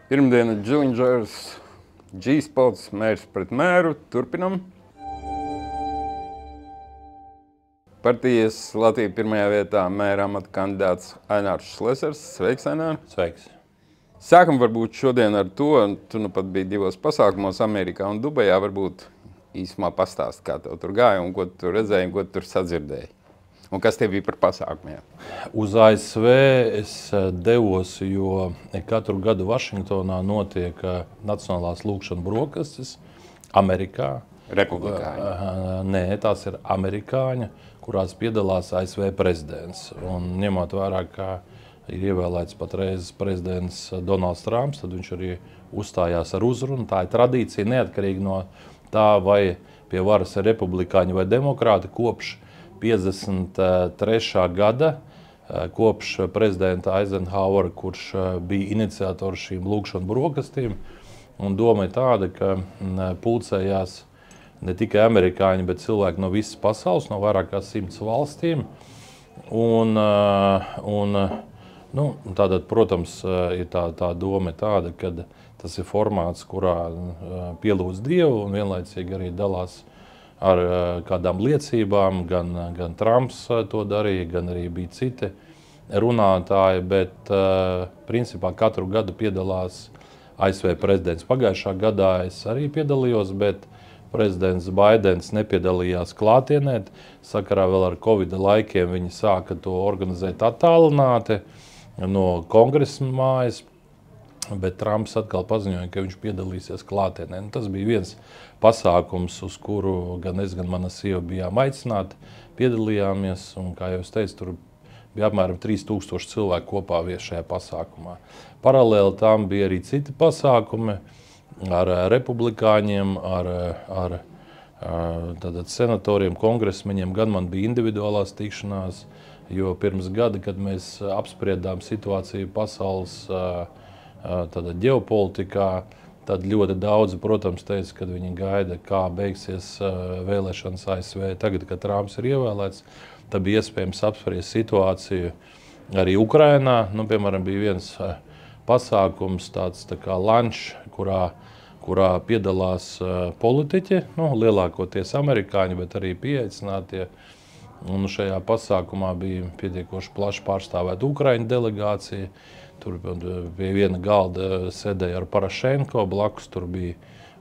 Pirmdiena Džilindžers, G-spots, mērs pret mēru, turpinam. Partijas Latvija pirmajā vietā mēra amata kandidāts Ainārs Šlesers. Sveiks, Ainār! Sveiks! Sākam varbūt šodien ar to, tu nu pat biji divos pasākumos Amerikā un Dubajā, varbūt īsumā pastāst, kā tev tur gāja un ko tu tur redzēji un ko tu tur sadzirdēji. Un kas tie bija par pasākumiem? Uz ASV es devos, jo katru gadu Vašingtonā notiek Nacionālās lūkšana brokastis Amerikā. Republikāņi? Nē, tās ir amerikāņi, kurās piedalās ASV prezidents. Un ņemot vērā, ka ir ievēlēts patreiz prezidents Donalds Trumps, tad viņš arī uzstājās ar uzrunu. Tā ir tradīcija neatkarīgi no tā, vai pie varas ir republikāņi vai demokrāti kopš 53. gada, kopš prezidenta Eisenhowera, kurš bija iniciators šīm lūkšanu brokastīm. Un doma ir tāda, ka pulcējās ne tikai amerikāņi, bet cilvēki no visas pasaules, no vairāk kā 100 valstīm. Tātad, protams, ir tā doma tāda, ka tas ir formāts, kurā pielūdz Dievu un vienlaicīgi arī dalās ar kādām liecībām. Gan Trumps to darīja, gan arī bija citi runātāji, bet principā katru gadu piedalās ASV prezidents. Pagājušā gadā es arī piedalījos, bet prezidents Baidens nepiedalījās klātienē. Sakarā vēl ar Covid laikiem viņi sāka to organizēt attālināti no kongresa mājas, bet Trumps atkal paziņoja, ka viņš piedalīsies klātienē. Tas bija viens pasākums, uz kuru gan es, gan mana sieva bijām aicināti, piedalījāmies. Un, kā jau es teicu, tur bija apmēram 3000 cilvēku kopā šajā pasākumā. Paralēli tam bija arī citi pasākumi ar republikāņiem, ar senatoriem, kongresmeņiem. Gan man bija individuālās tikšanās, jo pirms gada, kad mēs apspriedām situāciju pasaules ģeopolitikā, tad ļoti daudzi, protams, teica, ka viņi gaida, kā beigsies vēlēšanas ASV. Tagad, kad Trumps ir ievēlēts, tad bija iespējams apspriest situāciju arī Ukrainā. Piemēram, bija viens pasākums, tāds tā kā lunch, kurā piedalās politiķi, lielākoties amerikāņi, bet arī pieaicinātie. Un šajā pasākumā bija pietiekoši plaši pārstāvēta Ukraiņu delegācija. Tur pie viena galda sēdēja ar Parašenko, blakus tur bija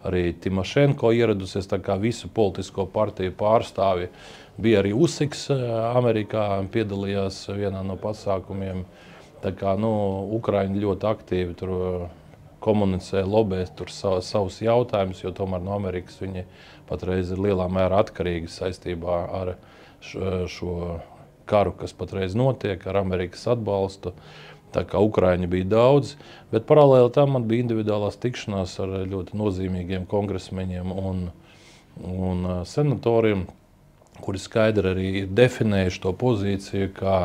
arī Timošenko ieradusies, tā kā visu politisko partiju pārstāvi. Bija arī Usiks Amerikā, piedalījās vienā no pasākumiem. Tā kā Ukraiņi ļoti aktīvi tur komunicē, lobē tur savus jautājumus, jo tomēr no Amerikas viņi patreiz ir lielā mērā atkarīgi saistībā ar šo karu, kas patreiz notiek, ar Amerikas atbalstu. Tā kā Ukraiņi bija daudz, bet paralēli tam man bija individuālās tikšanās ar ļoti nozīmīgiem kongresmeņiem un senatoriem, kuri skaidri arī ir definējuši to pozīciju, kā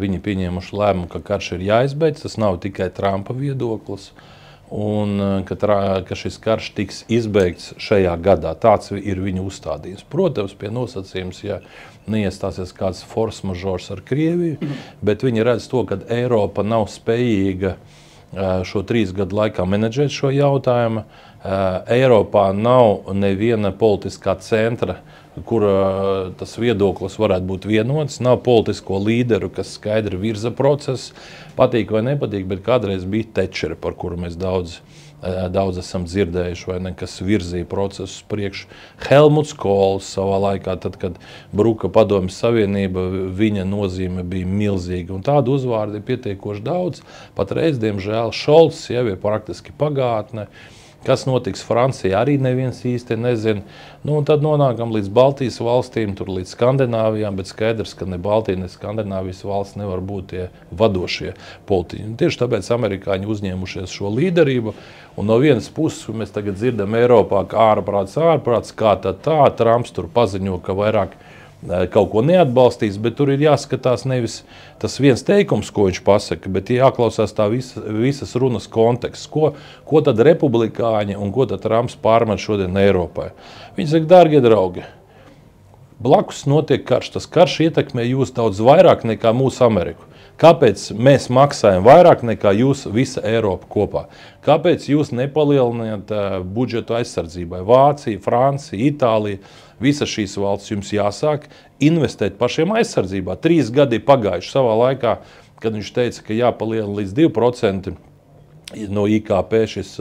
viņi pieņēmuši lēmumu, ka karš ir jāizbeidz. Tas nav tikai Trumpa viedoklis, un ka šis karš tiks izbeigts šajā gadā. Tāds ir viņu uzstādījums. Protams, pie nosacījums, ja neiestāsies kāds force majeure ar Krieviju, bet viņi redz to, ka Eiropa nav spējīga šo 3 gadu laikā menedžēt šo jautājumu. Eiropā nav neviena politiskā centra, kur tas viedoklis varētu būt vienots. Nav politisko līderu, kas skaidri virza procesu, patīk vai nepatīk, bet kādreiz bija Tečere, par kuru mēs daudz esam dzirdējuši, vai ne, kas virzīja procesus priekš. Helmuts Kohls savā laikā, tad, kad bruka Padomju Savienība, viņa nozīme bija milzīga. Un tādu uzvārdu ir pietiekoši daudz. Patreiz, diemžēl, Šolts jau ir praktiski pagātne. Kas notiks Francijā, arī neviens īsti nezina. Un tad nonākam līdz Baltijas valstīm, tur līdz Skandināvijām, bet skaidrs, ka ne Baltija, ne Skandināvijas valsts nevar būt tie vadošie politiķi. Tieši tāpēc amerikāņi uzņēmušies šo līderību. Un no vienas puses mēs tagad dzirdam Eiropā, ka ārprāts, kā tad tā, Trumps tur paziņo, ka vairāk kaut ko neatbalstīs, bet tur ir jāskatās nevis tas viens teikums, ko viņš pasaka, bet jāklausās tā visas runas konteksts. Ko tad republikāņi un ko tad Trumps pārmet šodien Eiropai? Viņi saka, dārgie draugi, Blakus notiek karš. Tas karš ietekmē jūs daudz vairāk nekā mūsu Ameriku. Kāpēc mēs maksājam vairāk nekā jūs visa Eiropa kopā? Kāpēc jūs nepalielināt budžetu aizsardzībai? Vācija, Francija, Itālija, visas šīs valsts jums jāsāk investēt pašiem aizsardzībā. 3 gadi pagājuši savā laikā, kad viņš teica, ka jāpalielina līdz 2% no IKP šis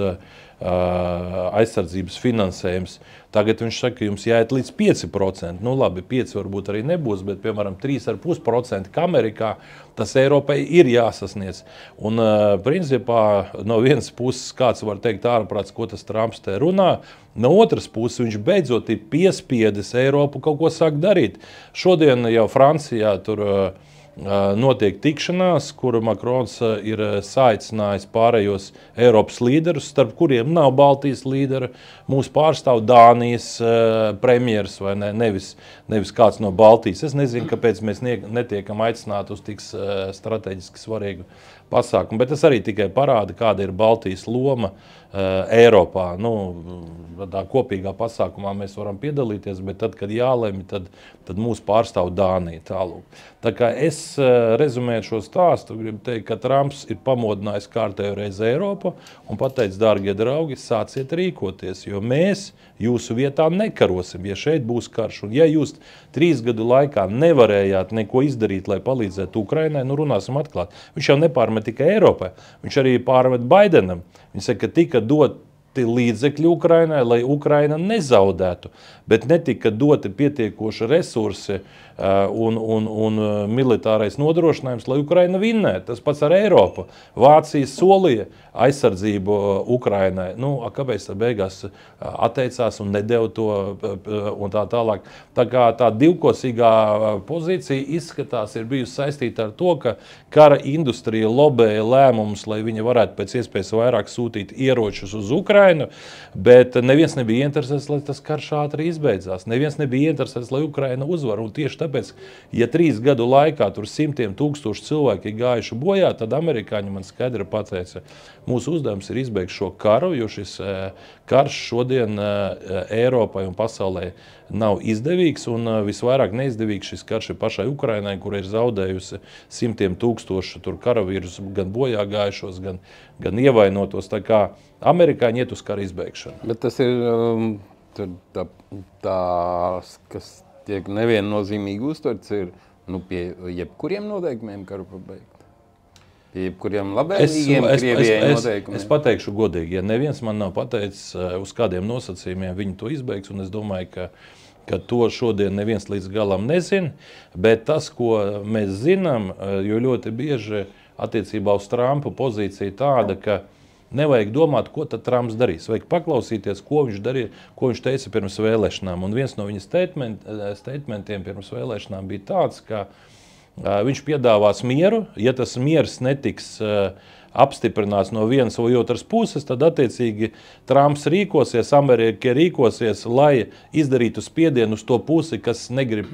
aizsardzības finansējums. Tagad viņš saka, ka jums jāiet līdz 5%. Nu labi, 5 varbūt arī nebūs, bet piemēram 3,5%, kā Amerikā, tas Eiropai ir jāsasniedz. Un principā no vienas puses kāds var teikt ārprāts, ko tas Trumps te runā, no otras puses viņš beidzot ir piespiedis Eiropu kaut ko sāk darīt. Šodien jau Francijā tur notiek tikšanās, kur Makrons ir saicinājis pārējos Eiropas līderus, starp kuriem nav Baltijas līdera. Mūs pārstāv Dānijas premjeras vai ne, nevis kāds no Baltijas. Es nezinu, kāpēc mēs netiekam aicināti uz tik strateģiski svarīgu pasākumu, bet tas arī tikai parāda, kāda ir Baltijas loma Eiropā. Nu, tā kopīgā pasākumā mēs varam piedalīties, bet tad, kad jālemj, tad mūs pārstāv Dānija tālūk. Tā kā es rezumēju šo stāstu, gribu teikt, ka Trumps ir pamodinājis kārtējo reizi Eiropu un pateicis, dārgie draugi, sāciet rīkoties, jo mēs jūsu vietā nekarosim, ja šeit būs karš. Un ja jūs 3 gadu laikā nevarējāt neko izdarīt, lai palīdzētu Ukrainai, nu runāsim atklāt. Viņš jau nepārmet tikai Eiropai, viņš arī pārmet Baidenam. Viņš saka, ka tika doti līdzekļi Ukrainai, lai Ukraina nezaudētu, bet netika doti pietiekoši resursi un militārais nodrošinājums, lai Ukraina vinnētu. Tas pats ar Eiropu. Vācija solīja aizsardzību Ukrainai. Nu, kāpēc tā beigās atteicās un nedeva to un tā tālāk. Tā kā tā divkosīgā pozīcija izskatās ir bijusi saistīta ar to, ka kara industrija lobēja lēmumus, lai viņi varētu pēc iespējas vairāk sūtīt ieročus uz Ukrainu, bet neviens nebija interesēts, lai tas karš ātri izbeidzās. Neviens nebija interesēts, lai Ukraina uzvar. Un tieši tāpēc, ja 3 gadu laikā tur 100 000 cilvēki ir gājuši bojā, tad amerikāņi man skaidri pateica, mūsu uzdevums ir izbeigt šo karu, jo šis karš šodien Eiropai un pasaulē nav izdevīgs, un visvairāk neizdevīgs šis karš ir pašai Ukrainai, kur ir zaudējusi 100 000 tur karavīrus, gan bojā gājušos, gan ievainotos. Tā kā amerikāņi iet uz kara izbeigšanu. Bet tas ir tās, kas tiek neviennozīmīgi uztverts, ir pie jebkuriem noteikumiem karu pabeigt. Pie jebkuriem labējīgiem Krievijai noteikumiem. Es pateikšu godīgi, ja neviens man nav pateicis, uz kādiem nosacījumiem viņi to izbeigs, un es domāju, ka to šodien neviens līdz galam nezina, bet tas, ko mēs zinām, jo ļoti bieži attiecībā uz Trumpa pozīcija tāda, ka nevajag domāt, ko tad Trumps darīs. Vajag paklausīties, ko viņš darīja, ko viņš teica pirms vēlēšanām. Un viens no viņa statementiem pirms vēlēšanām bija tāds, ka viņš piedāvās mieru. Ja tas miers netiks apstiprināts no vienas vai otras puses, tad attiecīgi Trumps rīkosies, Amerika rīkosies, lai izdarītu spiedienu uz to pusi, kas negrib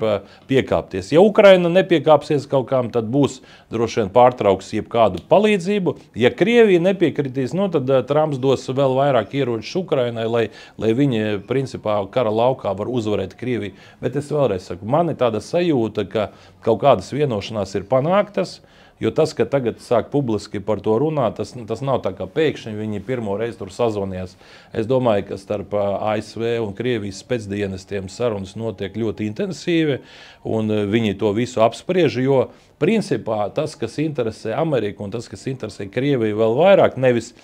piekāpties. Ja Ukraina nepiekāpsies kaut kām, tad būs droši vien pārtrauks jebkādu palīdzību. Ja Krievija nepiekritīs, tad Trumps dos vēl vairāk ieročus Ukrainai, lai viņi principā kara laukā var uzvarēt Krieviju. Bet es vēlreiz saku, man ir tāda sajūta, ka kaut kādas vienošanās ir panāktas. Jo tas, ka tagad sāk publiski par to runāt, tas nav tā kā pēkšņi viņi pirmo reizi tur sazvanījās. Es domāju, ka starp ASV un Krievijas specdienestiem sarunas notiek ļoti intensīvi, un viņi to visu apspriež, jo principā tas, kas interesē Ameriku un tas, kas interesē Krieviju vēl vairāk, nevis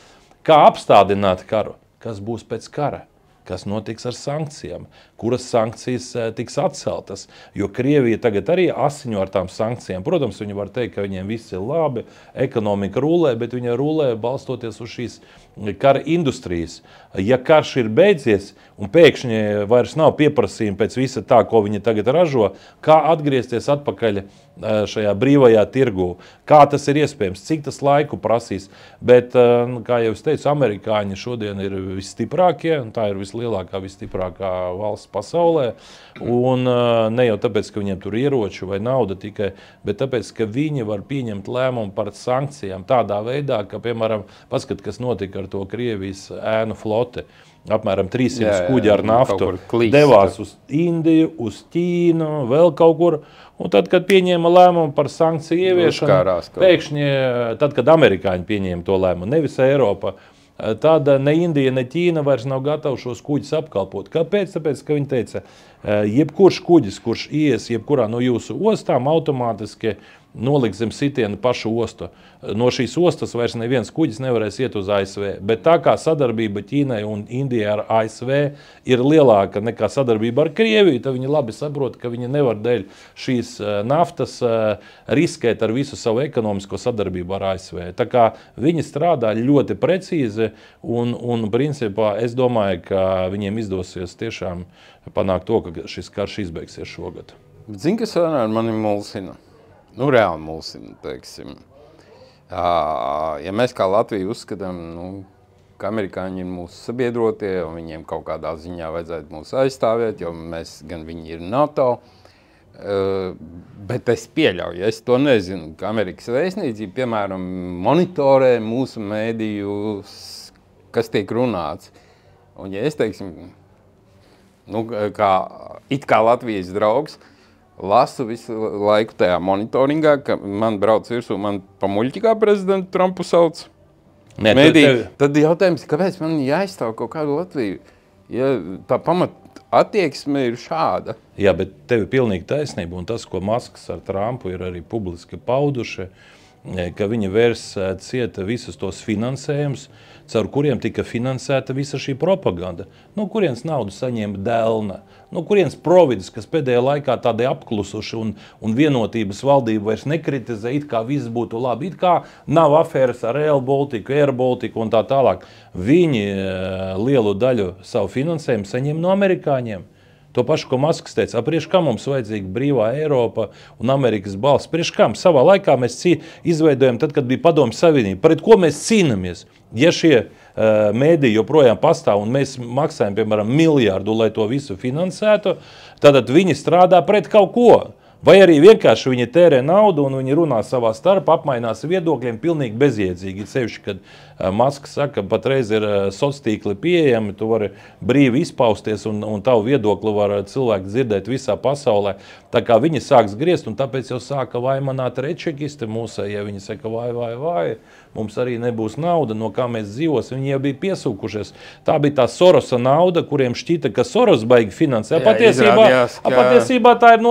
kā apstādināt karu, kas būs pēc kara. Kas notiks ar sankcijām, kuras sankcijas tiks atceltas, jo Krievija tagad arī asiņo ar tām sankcijām. Protams, viņi var teikt, ka viņiem viss ir labi, ekonomika rulē, bet viņa rulē balstoties uz šīs kara industrijas. Ja karš ir beidzies un pēkšņi vairs nav pieprasījumi pēc visa tā, ko viņi tagad ražo, kā atgriezties atpakaļ šajā brīvajā tirgū, kā tas ir iespējams, cik tas laiku prasīs. Bet, kā jau es teicu, amerikāņi šodien ir visstiprākie, un tā ir vislielākā, visstiprākā valsts pasaulē, un ne jau tāpēc, ka viņiem tur ieroči vai nauda tikai, bet tāpēc, ka viņi var pieņemt lēmumu par sankcijām tādā veidā, ka, piemēram, paskat, kas notika ar to Krievijas ēnu floti. Apmēram 300 kuģi ar naftu devās uz Indiju, uz Ķīnu, vēl kaut kur. Un tad, kad pieņēma lēmumu par sankciju ieviešanu, pēkšņi, tad, kad amerikāņi pieņēma to lēmumu, nevis Eiropa, tad ne Indija, ne Ķīna vairs nav gatavi šos kuģus apkalpot. Kāpēc? Tāpēc, ka viņi teica, jebkurš kuģis, kurš ies jebkurā no jūsu ostām, automātiski noliks zem sitienu pašu ostu. No šīs ostas vairs neviens kuģis nevarēs iet uz ASV. Bet tā kā sadarbība Ķīnai un Indijai ar ASV ir lielāka nekā sadarbība ar Krieviju, tad viņi labi saprot, ka viņi nevar dēļ šīs naftas riskēt ar visu savu ekonomisko sadarbību ar ASV. Tā kā viņi strādā ļoti precīzi un principā es domāju, ka viņiem izdosies tiešām panākt to, ka šis karš izbeigsies šogad. Zini, kas ar mani mulsina? Nu, reāli mulsina, teiksim. Ja mēs kā Latviju uzskatām, ka amerikāņi ir mūsu sabiedrotie, un viņiem kaut kādā ziņā vajadzētu mūs aizstāvēt, jo gan viņi ir NATO, bet es pieļauju, es to nezinu, ka Amerikas vēstniecība, piemēram, monitorē mūsu mēdījus, kas tiek runāts. Un ja es, teiksim, it kā Latvijas draugs, lasu visu laiku tajā monitoringā, ka man brauc virsū, man pa muļķi kā prezidentu Trumpu sauc. Tad jautājums, kāpēc man jāizstāv kaut kādu Latviju? Ja tā pamat attieksme ir šāda. Jā, bet tev ir pilnīgi taisnība, un tas, ko Masks ar Trumpu ir arī publiski pauduši, ka viņi vērs cieta visus tos finansējumus, caur kuriem tika finansēta visa šī propaganda. No kurienes naudu saņēma Delna, no kurienes Providus, kas pēdējā laikā tādai apklusuši un vienotības valdību vairs nekritizē, it kā viss būtu labi, it kā nav afēras ar Rail Balticu, Air Balticu un tā tālāk. Viņi lielu daļu savu finansējumu saņem no amerikāņiem. To pašu, ko Masks teica, priekš kā mums vajadzīga brīvā Eiropa un Amerikas balss, priekš kā savā laikā mēs izveidojam, tad, kad bija Padomju Savienība, pret ko mēs cīnamies. Ja šie mēdī joprojām pastāv un mēs maksājam, piemēram, miljardu, lai to visu finansētu, tad viņi strādā pret kaut ko. Vai arī vienkārši viņi tērē naudu un viņi runā savā starpā, apmainās viedokļiem pilnīgi bezjēdzīgi. Sevišķi, kad Masks saka, ka patreiz ir sociāltīkli pieejami, tu vari brīvi izpausties un tavu viedokli var cilvēki dzirdēt visā pasaulē. Tā kā viņi sāks griezt un tāpēc jau sāka vaimanāt rečekisti mūsē, ja viņi saka vai, mums arī nebūs nauda, no kā mēs dzīvosim, viņi jau bija piesūkušies. Tā bija tā Sorosa nauda, kuriem šķita, ka Soros baigi finansē. Patiesībā tā ir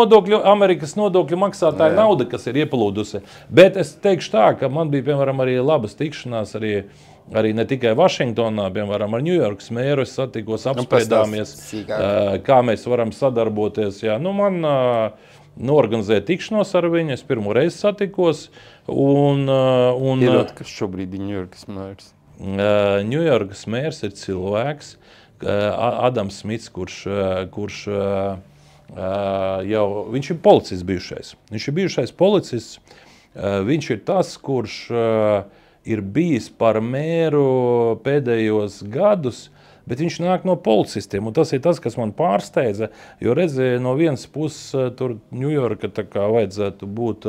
Amerikas nodokļu maksātāja nauda, kas ir ieplūdusi. Bet es teikšu tā, ka man bija, piemēram, arī labas tikšanās arī ne tikai Vašingtonā, piemēram, ar Ņujorkas mēru es satikos, apspriedāmies, kā mēs varam sadarboties. Jā, man norganizēja tikšanos ar viņu, es pirmo reizi satikos. Iedot, kas šobrīd ir Ņujorkas mērs? Ņujorkas mērs ir cilvēks, Adams Smits, kurš viņš ir policists bijušais. Viņš ir bijušais policists, viņš ir tas, kurš ir bijis par mēru pēdējos gadus, bet viņš nāk no policistiem, un tas ir tas, kas man pārsteidza, jo redzēja no vienas puses tur Ņujorka tā kā vajadzētu būt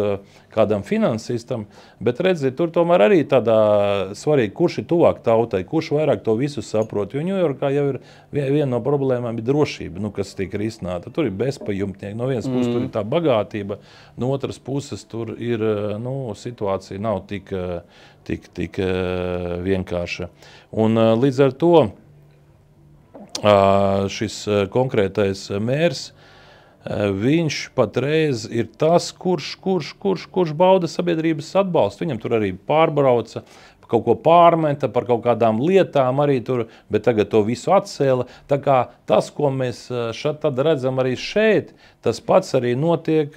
kādam finansistam, bet redzēja tur tomēr arī tādā svarīgi, kurš ir tuvāk tautai, kurš vairāk to visu saprot, jo Ņujorkā jau ir viena no problēmām ir drošība, kas tiek risināta. Tur ir bezpajumtnieki, no vienas puses tur ir tā bagātība, no otras puses tur ir, situācija nav tik vienkārša. Un līdz ar to šis konkrētais mērs, viņš patreiz ir tas, kurš bauda sabiedrības atbalstu. Viņam tur arī pārbrauca, kaut ko pārmeta par kaut kādām lietām arī tur, bet tagad to visu atcēla. Tā kā tas, ko mēs tad redzam arī šeit, tas pats arī notiek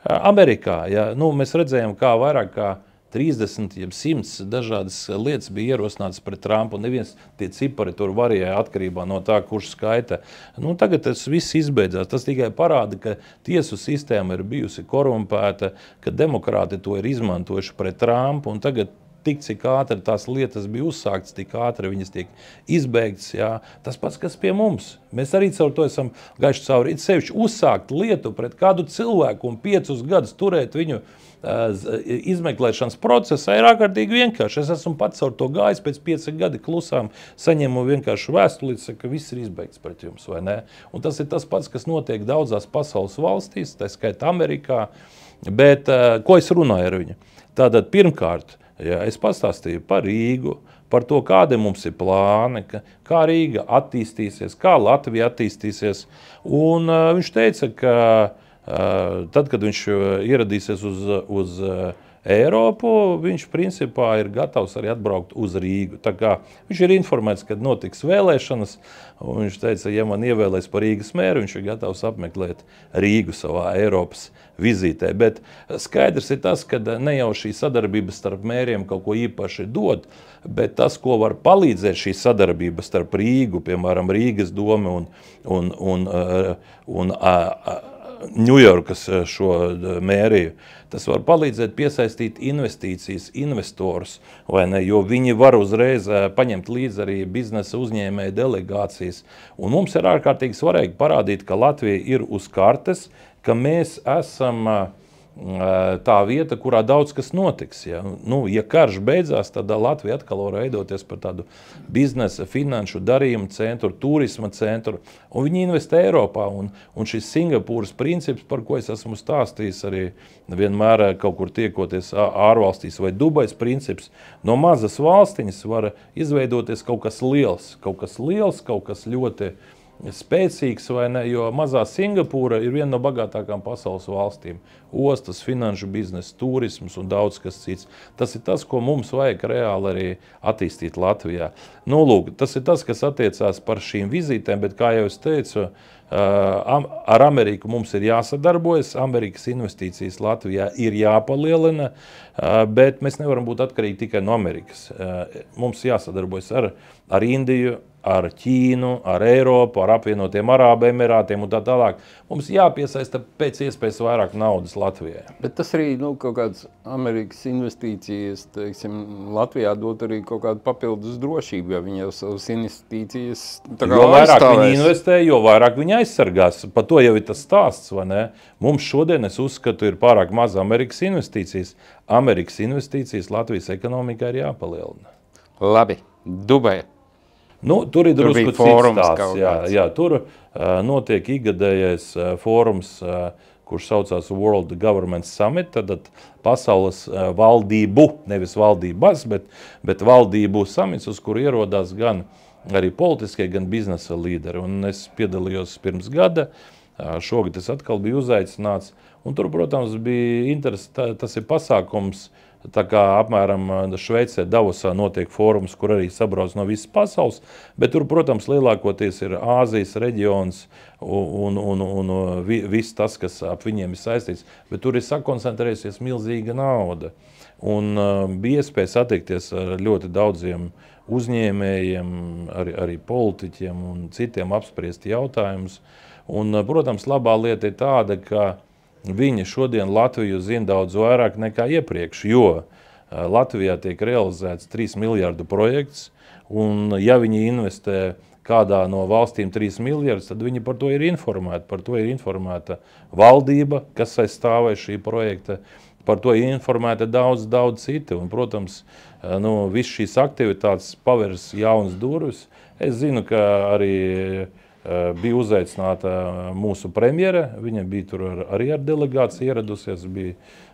Amerikā. Ja? Mēs redzējām, kā vairāk kā 30, 100 dažādas lietas bija ierosinātas pret Trumpu, un neviens tie cipari tur varēja atkarībā no tā, kurš skaita. Tagad tas viss izbeidzās. Tas tikai parāda, ka tiesu sistēma ir bijusi korumpēta, ka demokrāti to ir izmantojuši pret Trumpu, un tagad tik cik ātri tās lietas bija uzsāktas, tik ātri viņas tiek izbeigtas. Jā. Tas pats, kas pie mums. Mēs arī caur to esam gājuši cauri. It sevišķi uzsākt lietu pret kādu cilvēku un 5 gadus turēt viņu izmeklēšanas procesā ir ārkārtīgi vienkārši. Es esmu pats caur to gājis, pēc 5 gadi klusām saņemu vienkārši vēstulīti, ka viss ir izbeigts pret jums, vai ne? Un tas ir tas pats, kas notiek daudzās pasaules valstīs, tā skaitā Amerikā. Bet ko es runāju ar viņu? Tātad pirmkārt, ja, es pastāstīju par Rīgu, par to, kādi mums ir plāni, kā Rīga attīstīsies, kā Latvija attīstīsies. Un viņš teica, ka tad, kad viņš ieradīsies uz Eiropu, viņš principā ir gatavs arī atbraukt uz Rīgu. Tā kā viņš ir informēts, kad notiks vēlēšanas, un viņš teica, ja man ievēlēs par Rīgas mēru, viņš ir gatavs apmeklēt Rīgu savā Eiropas vizītē. Bet skaidrs ir tas, ka ne jau šī sadarbība starp mēriem kaut ko īpaši dod, bet tas, ko var palīdzēt šī sadarbība starp Rīgu, piemēram, Rīgas doma un Ņujorkas šo mēriju, tas var palīdzēt piesaistīt investīcijas, investorus, vai ne, jo viņi var uzreiz paņemt līdzi arī biznesa uzņēmēju delegācijas. Un mums ir ārkārtīgi svarīgi parādīt, ka Latvija ir uz kartes, ka mēs esam tā vieta, kurā daudz kas notiks. Ja, ja karš beidzās, tad Latvija atkal var veidoties par tādu biznesa, finanšu darījumu centru, turisma centru, un viņi investē Eiropā. Un šis Singapūras princips, par ko es esmu stāstījis arī vienmēr kaut kur tiekoties ārvalstīs, vai Dubais princips, no mazas valstiņas var izveidoties kaut kas liels, kaut kas ļoti spēcīgs, vai ne, jo mazā Singapūra ir viena no bagātākām pasaules valstīm. Ostas, finanšu biznesa, turisms un daudz kas cits. Tas ir tas, ko mums vajag reāli arī attīstīt Latvijā. Lūk, tas ir tas, kas attiecās par šīm vizītēm, bet, kā jau es teicu, ar Ameriku mums ir jāsadarbojas, Amerikas investīcijas Latvijā ir jāpalielina, bet mēs nevaram būt atkarīgi tikai no Amerikas. Mums jāsadarbojas ar Indiju, ar Ķīnu, ar Eiropu, ar apvienotiem Arābu Emirātiem un tā tālāk. Mums jāpiesaista pēc iespējas vairāk naudas Latvijai. Bet tas arī kaut kādas Amerikas investīcijas, teiksim, Latvijā dot arī kaut kādu papildus drošību, ja viņi jau savas investīcijas tā kā jo vairāk viņi investē, jo vairāk viņi aizsargās. Par to jau ir tas stāsts, vai ne? Mums šodien, es uzskatu, ir pārāk maz Amerikas investīcijas. Amerikas investīcijas Latvijas ekonomikā ir jāpalielina. Labi, Dubaja. Tur ir drusku cits stāsts. Jā, tur notiek ikgadējais fórums, kurš saucās World Government Summit, tad pasaules valdību, nevis valdības, bet valdību samits, uz kuru ierodās gan arī politiskie, gan biznesa līderi. Un es piedalījos pirms gada, šogad es atkal biju uzaicināts, un tur, protams, bija interesanti, tas ir pasākums, tā kā apmēram Šveicē Davosā notiek fórums, kur arī sabrauc no visas pasaules, bet tur, protams, lielākoties ir Āzijas reģions un viss tas, kas ap viņiem ir saistīts, bet tur ir sakoncentrējusies milzīga nauda. Un bija iespēja satikties ar ļoti daudziem uzņēmējiem, arī politiķiem un citiem apspriest jautājumus. Un, protams, labā lieta ir tāda, ka viņi šodien Latviju zina daudz vairāk nekā iepriekš, jo Latvijā tiek realizēts 3 miljardu projekts, un ja viņi investē kādā no valstīm 3 miljardus, tad viņi par to ir informēti. Par to ir informēta valdība, kas aizstāvē šī projekta, par to ir informēta daudz citi. Un, protams, viss šīs aktivitātes paveras jaunas durvis. Es zinu, ka arī bija uzaicināta mūsu premjere, viņa bija tur arī ar delegāciju ieradusies,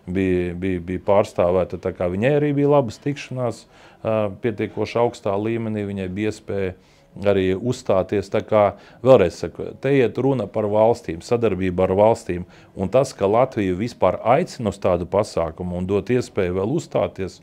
bija pārstāvēta, tā kā viņai arī bija labas tikšanās pietiekoši augstā līmenī, viņai bija iespēja arī uzstāties. Tā kā vēlreiz saku, te iet runa par valstīm, sadarbību ar valstīm, un tas, ka Latvija vispār aicina uz tādu pasākumu un dot iespēju vēl uzstāties,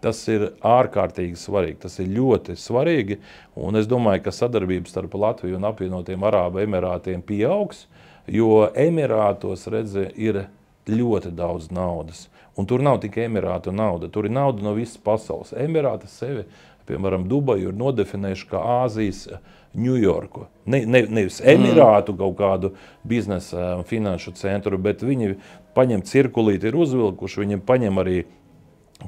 tas ir ārkārtīgi svarīgi, tas ir ļoti svarīgi, un es domāju, ka sadarbības starp Latviju un apvienotiem Arābu Emirātiem pieaugs, jo Emirātos, redzi, ir ļoti daudz naudas. Un tur nav tikai Emirātu nauda, tur ir nauda no visas pasaules. Emirāti sevi, piemēram, Dubaju ir nodefinējuši kā Āzijas Ņujorku. Nevis Emirātu kaut kādu biznesa finanšu centru, bet viņi paņem cirkulīti, ir uzvilkuši, viņi paņem arī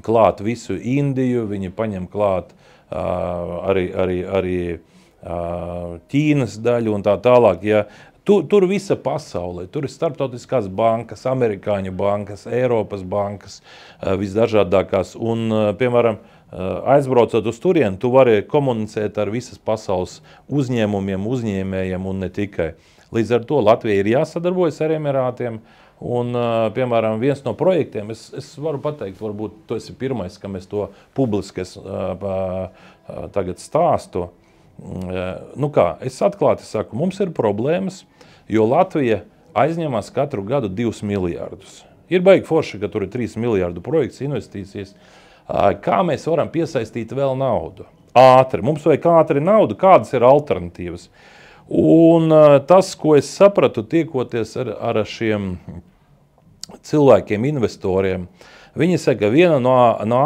klāt visu Indiju, viņi paņem klāt arī Ķīnas daļu un tā tālāk. Ja. Tur visa pasaulē, tur ir starptautiskās bankas, amerikāņu bankas, Eiropas bankas, visdažādākās. Un, piemēram, aizbraucot uz turieni, tu vari komunicēt ar visas pasaules uzņēmumiem, uzņēmējiem un ne tikai. Līdz ar to Latvija ir jāsadarbojas ar Emirātiem. Un, piemēram, viens no projektiem, es varu pateikt, varbūt tu esi pirmais, kam es to publiski tagad stāstu. Nu kā, es atklāti saku, mums ir problēmas, jo Latvija aizņemās katru gadu 2 miljārdus. Ir baigi forši, ka tur ir 3 miljārdu projekts, investīcijas. Kā mēs varam piesaistīt vēl naudu? Ātri. Mums vajag ātri naudu, kādas ir alternatīvas. Un tas, ko es sapratu, tiekoties ar šiem cilvēkiem, investoriem, viņi saka, viena no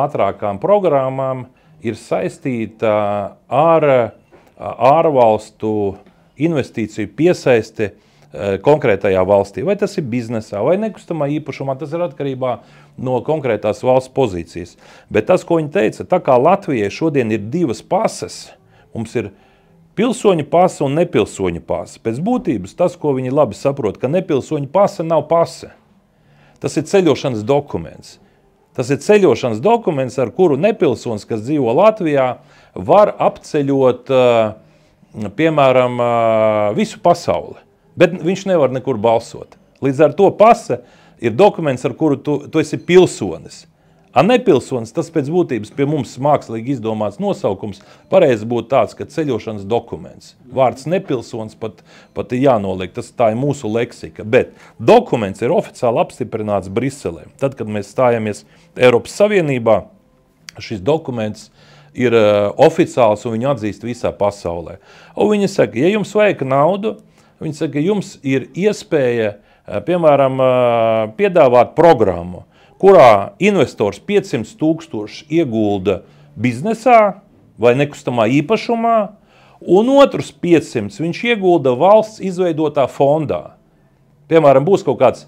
ātrākām programmām ir saistīta ar ārvalstu investīciju piesaisti konkrētajā valstī. Vai tas ir biznesā, vai nekustamā īpašumā, tas ir atkarībā no konkrētās valsts pozīcijas. Bet tas, ko viņi teica, tā kā Latvijai šodien ir 2 pases, mums ir pilsoņu pase un nepilsoņu pase. Pēc būtības tas, ko viņi labi saprot, ka nepilsoņu pase nav pase. Tas ir ceļošanas dokuments. Tas ir ceļošanas dokuments, ar kuru nepilsonis, kas dzīvo Latvijā, var apceļot, piemēram, visu pasauli. Bet viņš nevar nekur balsot. Līdz ar to pase ir dokuments, ar kuru tu esi pilsonis. A nepilsonis, tas pēc būtības pie mums mākslīgi izdomāts nosaukums, pareizi būtu tāds, ka ceļošanas dokuments. Vārds nepilsonis pat ir jānoliek, tā ir mūsu leksika. Bet dokuments ir oficiāli apstiprināts Briselē. Tad, kad mēs stājamies Eiropas Savienībā, šis dokuments ir oficiāls un viņu atzīst visā pasaulē. Un viņi saka, ja jums vajag naudu, viņi saka, jums ir iespēja, piemēram, piedāvāt programmu, kurā investors 500 000 iegulda biznesā vai nekustamā īpašumā, un otrus 500 viņš iegulda valsts izveidotā fondā. Piemēram, būs kaut kāds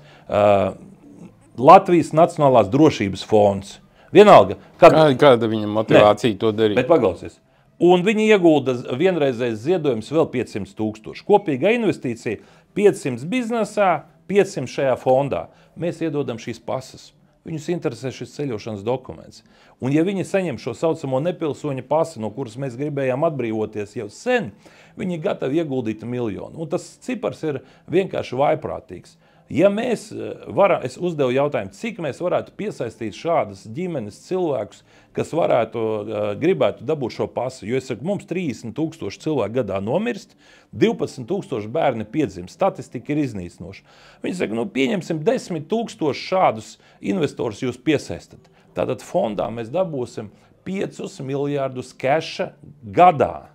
Latvijas Nacionālās drošības fonds. Vienalga. Kāda viņa motivācija to darīt? Bet paklausies. Un viņi iegulda vienreizējs ziedojums vēl 500 000. Kopīga investīcija 500 biznesā, 500 šajā fondā. Mēs iedodam šīs pases. Viņus interesē šis ceļošanas dokuments. Un ja viņi saņem šo saucamo nepilsoņa pasi, no kuras mēs gribējām atbrīvoties jau sen, viņi ir gatavi ieguldīt 1 miljonu. Un tas cipars ir vienkārši vaiprātīgs. Ja mēs es uzdevu jautājumu, cik mēs varētu piesaistīt šādas ģimenes cilvēkus, kas gribētu dabūt šo pasi, jo es saku, mums 30 000 cilvēku gadā nomirst, 12 000 bērni piedzimst, statistika ir iznīcinoša. Viņi saka, pieņemsim 10 000 šādus investorus jūs piesaistat. Tātad fondā mēs dabūsim 5 miljārdus keša gadā.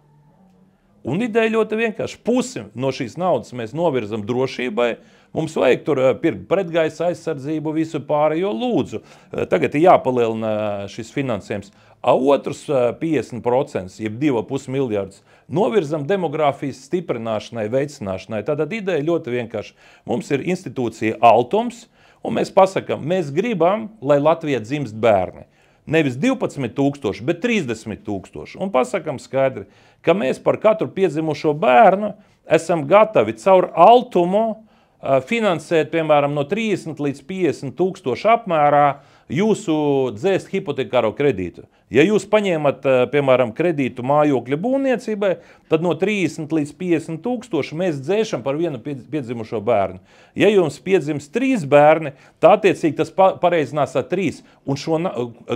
Un ideja ļoti vienkārši. Pusi no šīs naudas mēs novirzam drošībai. Mums vajag tur pirkt pretgaisa aizsardzību, visu pārējo lūdzu. Tagad ir jāpalielina šis finansējums. Otrs 50%, jeb 2,5 miljārdus, novirzam demogrāfijas stiprināšanai, veicināšanai. Tātad ideja ļoti vienkārši. Mums ir institūcija Altums, un mēs pasakam, mēs gribam, lai Latvijā dzimst bērni. Nevis 12 000, bet 30 000. Un pasakam skaidri, ka mēs par katru piedzimušo bērnu esam gatavi caur Altumu finansēt, piemēram, no 30 līdz 50 000 apmērā jūsu dzēst hipotekāro kredītu. Ja jūs paņēmat, piemēram, kredītu mājokļa būvniecībai, tad no 30 līdz 50 000 mēs dzēšam par vienu piedzimušo bērnu. Ja jums piedzims 3 bērni, tā attiecīgi tas pareizinās ar 3. Un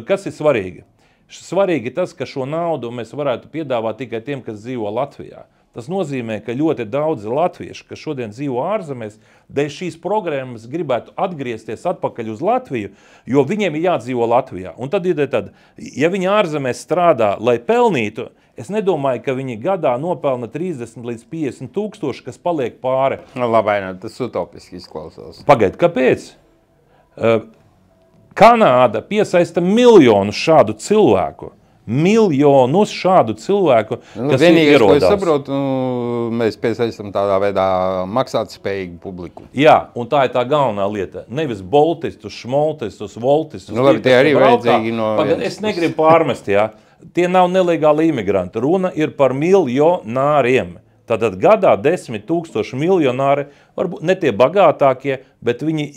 kas ir svarīgi? Svarīgi tas, ka šo naudu mēs varētu piedāvāt tikai tiem, kas dzīvo Latvijā. Tas nozīmē, ka ļoti daudzi latvieši, kas šodien dzīvo ārzemēs, dēļ šīs programmas gribētu atgriezties atpakaļ uz Latviju, jo viņiem ir jādzīvo Latvijā. Un tad ir tad, ja viņi ārzemēs strādā, lai pelnītu, es nedomāju, ka viņi gadā nopelna 30 līdz 50 000, kas paliek pāri. Labai, tas utopiski izklausās. Pagaid, kāpēc? Kanāda piesaista miljonus šādu cilvēku. Miljonus šādu cilvēku, kas vienīgais, ierodās. Ko es saprotu, mēs piesaistam tādā veidā maksāt spējīgu publiku. Jā, un tā ir tā galvenā lieta. Nevis boltistus, šmoltistus, voltistus. Nu, labi, tie arī vajadzīgi no Es negribu pārmest, jā. Tie nav nelegāli imigranti. Runa ir par miljonāriem. Tātad gadā 10 000 miljonāri, varbūt ne tie bagātākie, bet viņi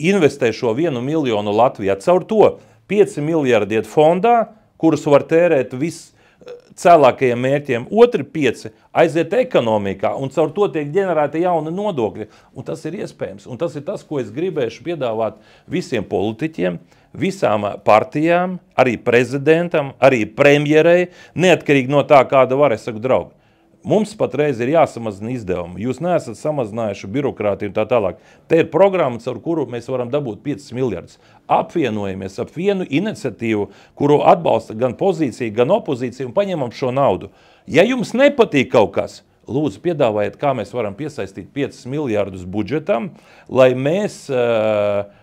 investē šo 1 miljonu Latvijā. Caur to 5 miljardi iet fondā, kurus var tērēt viscēlākajiem mērķiem. Otri 5 aiziet ekonomikā, un caur to tiek ģenerēta jauna nodokļa. Un tas ir iespējams. Un tas ir tas, ko es gribēšu piedāvāt visiem politiķiem, visām partijām, arī prezidentam, arī premjerei, neatkarīgi no tā, kāda var, es saku, draugi. Mums patreiz ir jāsamazina izdevumi. Jūs neesat samazinājuši birokrātiju un tā tālāk. Te ir programma, ar kuru mēs varam dabūt 5 miljardus. Apvienojamies ap vienu iniciatīvu, kuru atbalsta gan pozīcija, gan opozīcija, un paņemam šo naudu. Ja jums nepatīk kaut kas, lūdzu piedāvājiet, kā mēs varam piesaistīt 5 miljardus budžetam, lai mēs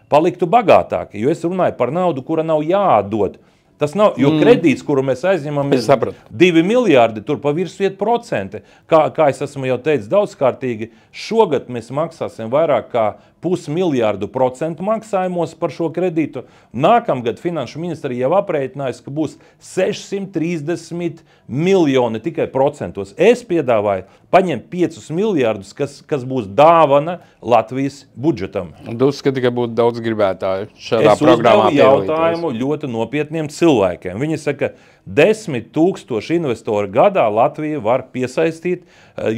paliktu bagātāki. Jo es runāju par naudu, kura nav jāatdod. Tas nav, jo kredīts, kuru mēs aizņemam, 2 miljārdi, tur pa virsmu iet procenti. Kā es esmu jau teicis daudzkārtīgi, šogad mēs maksāsim vairāk kā 0,5 miljārdu procentu maksājumos par šo kredītu. Nākamgad Finanšu ministrija jau aprēķinājusi, ka būs 630 miljoni tikai procentos. Es piedāvāju paņemt 5 miljārdus, kas būs dāvana Latvijas budžetam. Un tu uzskati, ka būtu daudz gribētāju šādā programmā piedalīties? Es uzdevu jautājumu ļoti nopietniem cilvēkiem. Viņi saka, 10 000 investoru gadā Latvija var piesaistīt,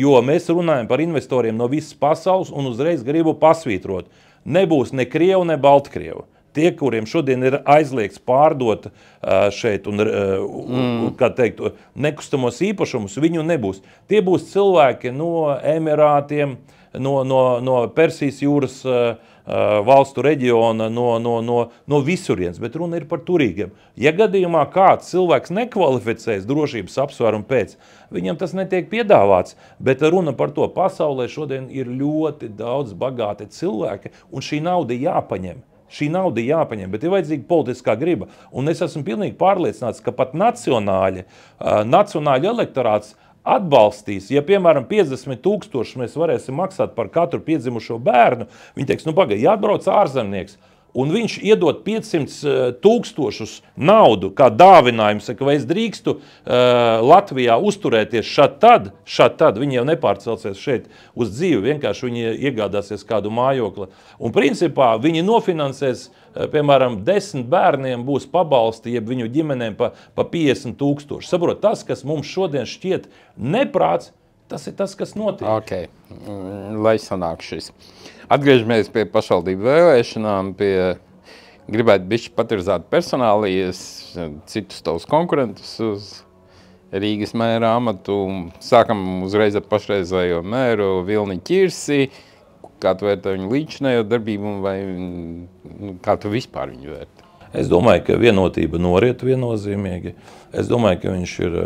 jo mēs runājam par investoriem no visas pasaules un uzreiz gribu pasvītrot. Nebūs ne Krievu, ne Baltkrievu. Tie, kuriem šodien ir aizliegts pārdot šeit un, kā teikt, nekustamos īpašumus, viņu nebūs. Tie būs cilvēki no Emirātiem, no Persijas jūras valstu reģiona, no visurienes, bet runa ir par turīgiem. Ja gadījumā kāds cilvēks nekvalificējas drošības apsvērumu pēc, viņam tas netiek piedāvāts, bet runa par to pasaulē šodien ir ļoti daudz bagāti cilvēki, un šī nauda jāpaņem. Šī nauda jāpaņem, bet ir vajadzīga politiskā griba. Un es esmu pilnīgi pārliecināts, ka pat nacionāļu elektorāts atbalstīs, ja, piemēram, 50 000 mēs varēsim maksāt par katru piedzimušo bērnu, viņi teiks, nu pagaid, jāatbrauc ārzemnieks, un viņš iedod 500 000 naudu kā dāvinājumu, saka, vai es drīkstu Latvijā uzturēties šad tad, viņi jau nepārcelsies šeit uz dzīvi, vienkārši viņi iegādāsies kādu mājokli. Un principā viņi nofinansēs, piemēram, 10 bērniem būs pabalsti, jeb viņu ģimenēm pa 50 000. Saprot, tas, kas mums šodien šķiet neprāts, tas ir tas, kas notiek. Okay. Lai sanāk šis. Atgriežamies pie pašvaldību vēlēšanām, gribētu bišķi patirzāt personālijas, citus tavus konkurentus uz Rīgas mēra amatu. Sākam uzreiz ar pašreizējo mēru Vilni Ķirsi. Kā tu vērtē viņu līdzinējo darbību vai kā tu vispār viņu vērtē? Es domāju, ka vienotība noriet viennozīmīgi. Es domāju, ka viņš ir,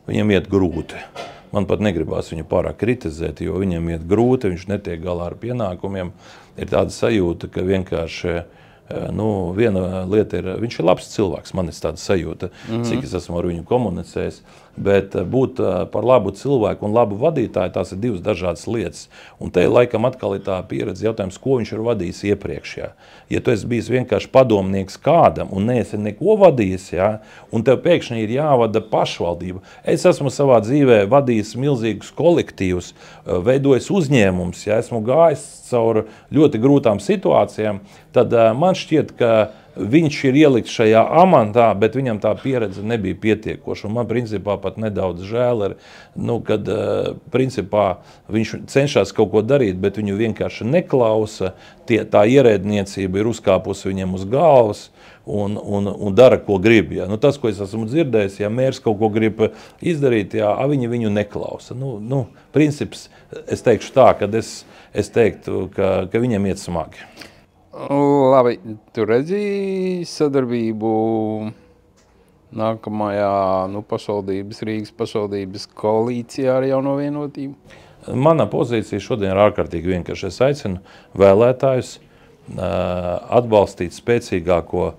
viņam iet grūti. Man pat negribās viņu pārāk kritizēt, jo viņam iet grūti, viņš netiek galā ar pienākumiem. Ir tāda sajūta, ka vienkārši, viena lieta ir, viņš ir labs cilvēks, man ir tāda sajūta, cik es esmu ar viņu komunicējis. Bet būt par labu cilvēku un labu vadītāju, tās ir divas dažādas lietas. Un te laikam atkal ir tā pieredze jautājums, ko viņš ir vadījis iepriekš. Jā. Ja tu esi bijis vienkārši padomnieks kādam un neesi neko vadījis, jā, un tev pēkšņi ir jāvada pašvaldība. Es esmu savā dzīvē vadījis milzīgus kolektīvus, veidojis uzņēmumus, ja esmu gājis caur ļoti grūtām situācijām, tad man šķiet, ka viņš ir ielikts šajā amatā, bet viņam tā pieredze nebija pietiekoša. Un man principā pat nedaudz žēl ir, kad principā viņš cenšas kaut ko darīt, bet viņu vienkārši neklausa. Tā ierēdniecība ir uzkāpusi viņam uz galvas un dara, ko grib. Ja. Tas, ko es esmu dzirdējis, ja mērs kaut ko grib izdarīt, ja, viņi viņu neklausa. Princips, es teikšu tā, kad es teiktu, ka viņam iet smagi. Labi, tu redzi sadarbību nākamajā Rīgas pašvaldības koalīcijā ar Jauno Vienotību? Mana pozīcija šodien ir ārkārtīgi vienkārši. Es aicinu vēlētājus atbalstīt spēcīgāko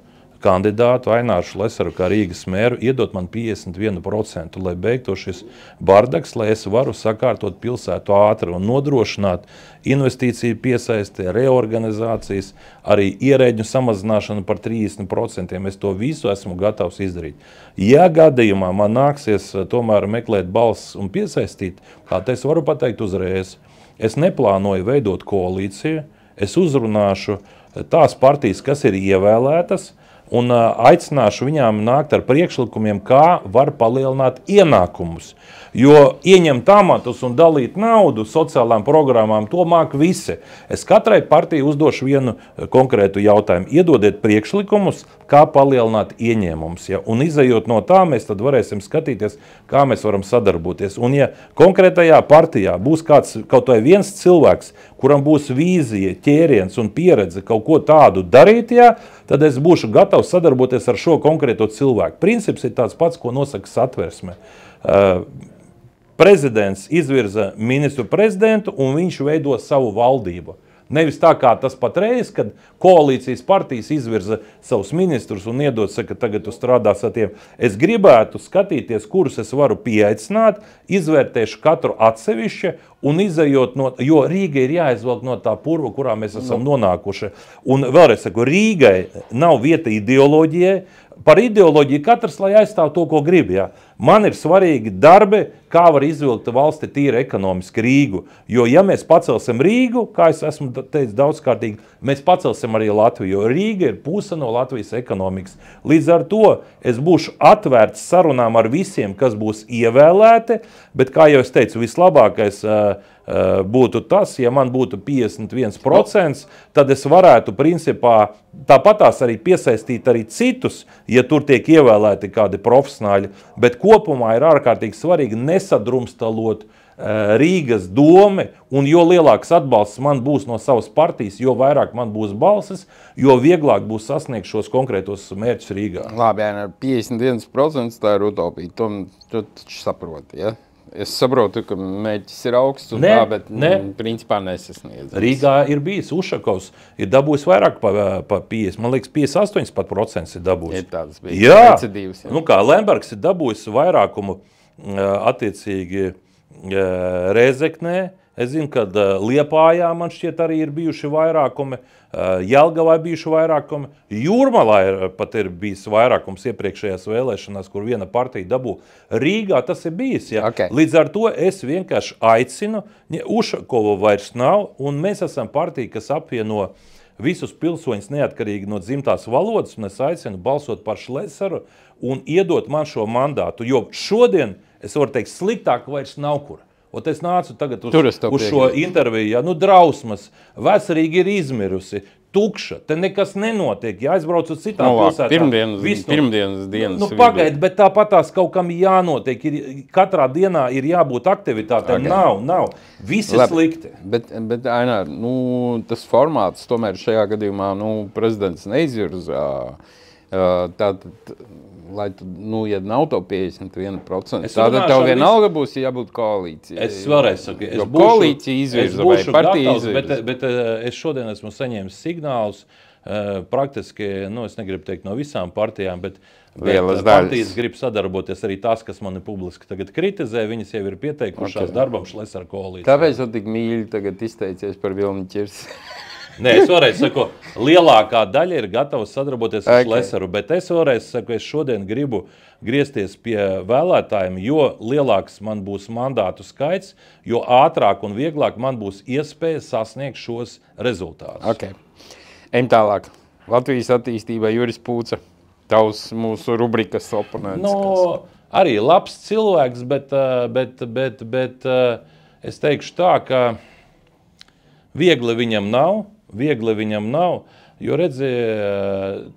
kandidātu Aināru Šlesaru kā Rīgas mēru, iedot man 51%, lai beigtu šis bardaks, lai es varu sakārtot pilsētu ātri un nodrošināt investīciju piesaisti, reorganizācijas, arī ierēģu samazināšanu par 30%. Es to visu esmu gatavs izdarīt. Ja gadījumā man nāksies tomēr meklēt balsis un piesaistīt, kā es varu pateikt uzreiz, es neplānoju veidot koalīciju, es uzrunāšu tās partijas, kas ir ievēlētas, un aicināšu viņām nākt ar priekšlikumiem, kā var palielināt ienākumus. Jo ieņemt amatus un dalīt naudu sociālām programmām, to māk visi. Es katrai partijai uzdošu vienu konkrētu jautājumu. Iedodiet priekšlikumus, kā palielināt ieņēmumus. Ja? Un izejot no tā, mēs tad varēsim skatīties, kā mēs varam sadarboties. Un ja konkrētajā partijā būs kaut vai viens cilvēks, kuram būs vīzija, ķēriens un pieredze kaut ko tādu darīt, ja, tad es būšu gatavs sadarboties ar šo konkrēto cilvēku. Princips ir tāds pats, ko nosaka Satversme. Prezidents izvirza ministru prezidentu un viņš veido savu valdību. Nevis tā kā tas patreiz, kad koalīcijas partijas izvirza savus ministrus un iedod, saka, tagad tu strādās ar tiem. Es gribētu skatīties, kurus es varu pieaicināt, izvērtēšu katru atsevišķi un izejot no, jo Rīga ir jāizvelk no tā purva, kurā mēs esam nonākuši. Un vēlreiz saku, Rīgai nav vieta ideoloģijai. Par ideoloģiju katrs, lai aizstāv to, ko grib. Ja. Man ir svarīgi darbi, kā var izvilkt valsti tīri ekonomiski Rīgu. Jo, ja mēs pacelsim Rīgu, kā es esmu teicis daudzkārtīgi, mēs pacelsim arī Latviju, jo Rīga ir puse no Latvijas ekonomikas. Līdz ar to es būšu atvērts sarunām ar visiem, kas būs ievēlēti, bet, kā jau es teicu, vislabākais būtu tas, ja man būtu 51%, tad es varētu principā tāpatās arī piesaistīt arī citus, ja tur tiek ievēlēti kādi profesionāļi, bet kopumā ir ārkārtīgi svarīgi nesadrumstalot Rīgas dome, un jo lielāks atbalsts man būs no savas partijas, jo vairāk man būs balsis, jo vieglāk būs sasniegt šos konkrētos mērķus Rīgā. Labi, jā, 51% tā ir utopija, to taču saproti, ja? Es saprotu, ka mērķis ir augsts, un tā, bet principā nesasniedz. Rīgā ir bijis Ušakovs, ir dabūjis vairāk pa 50, man liekas 58% ir dabūjis. Ir tādas bija recidīvas. Jā. Nu kā, Lembergs ir dabūjis vairākumu attiecīgi Rēzeknē. Es zinu, ka Liepājā man šķiet arī ir bijuši vairākumi, Jelgavā bijuši vairākumi, Jūrmalā pat ir bijis vairākums iepriekšējās vēlēšanās, kur viena partija dabū. Rīgā tas ir bijis. Ja? Okay. Līdz ar to es vienkārši aicinu, Ušakova vairs nav, un mēs esam partija, kas apvieno visus pilsoņus neatkarīgi no dzimtās valodas, un es aicinu balsot par Šlesaru un iedot man šo mandātu, jo šodien, es varu teikt, sliktāk vairs nav kur. Ot es nācu tagad uz šo interviju, ja, nu drausmas, Vecrīga ir izmirusi, tukša, te nekas nenotiek, ja aizbrauc uz citām pilsētām. Pirmdienas dienas. Nu pagaid, bet tāpatās kaut kam jānotiek, katrā dienā ir jābūt aktivitātēm, Okay. nav, visi slikti. Bet Ainār, tas formāts tomēr šajā gadījumā, prezidents neizvirza, tātad, lai tu, ja nav to 51%, tātad tev vienalga būs jābūt koalīcijai. Es vēlreiz saku, jo koalīcija izvirza vai partija izvirza. Bet es šodien esmu saņēmis signālus, praktiski, es negribu teikt no visām partijām, bet partijas grib sadarboties arī tās, kas mani publiski tagad kritizē, viņas jau ir pieteikušās darbam Šlesara koalīcijā. Kāpēc tu tik mīļi tagad izteicies par Vilni Ķirsi? Nē, es vēlreiz saku, lielākā daļa ir gatava sadarboties ar Šlesaru, bet es vēlreiz saku, es šodien gribu griezties pie vēlētājiem, jo lielāks man būs mandātu skaits, jo ātrāk un vieglāk man būs iespēja sasniegt šos rezultātus. Okay. Ejam tālāk. Latvijas attīstība Juris Pūca, tavs mūsu rubrikas oponents. Arī labs cilvēks, bet es teikšu tā, ka viegli viņam nav, jo redzi,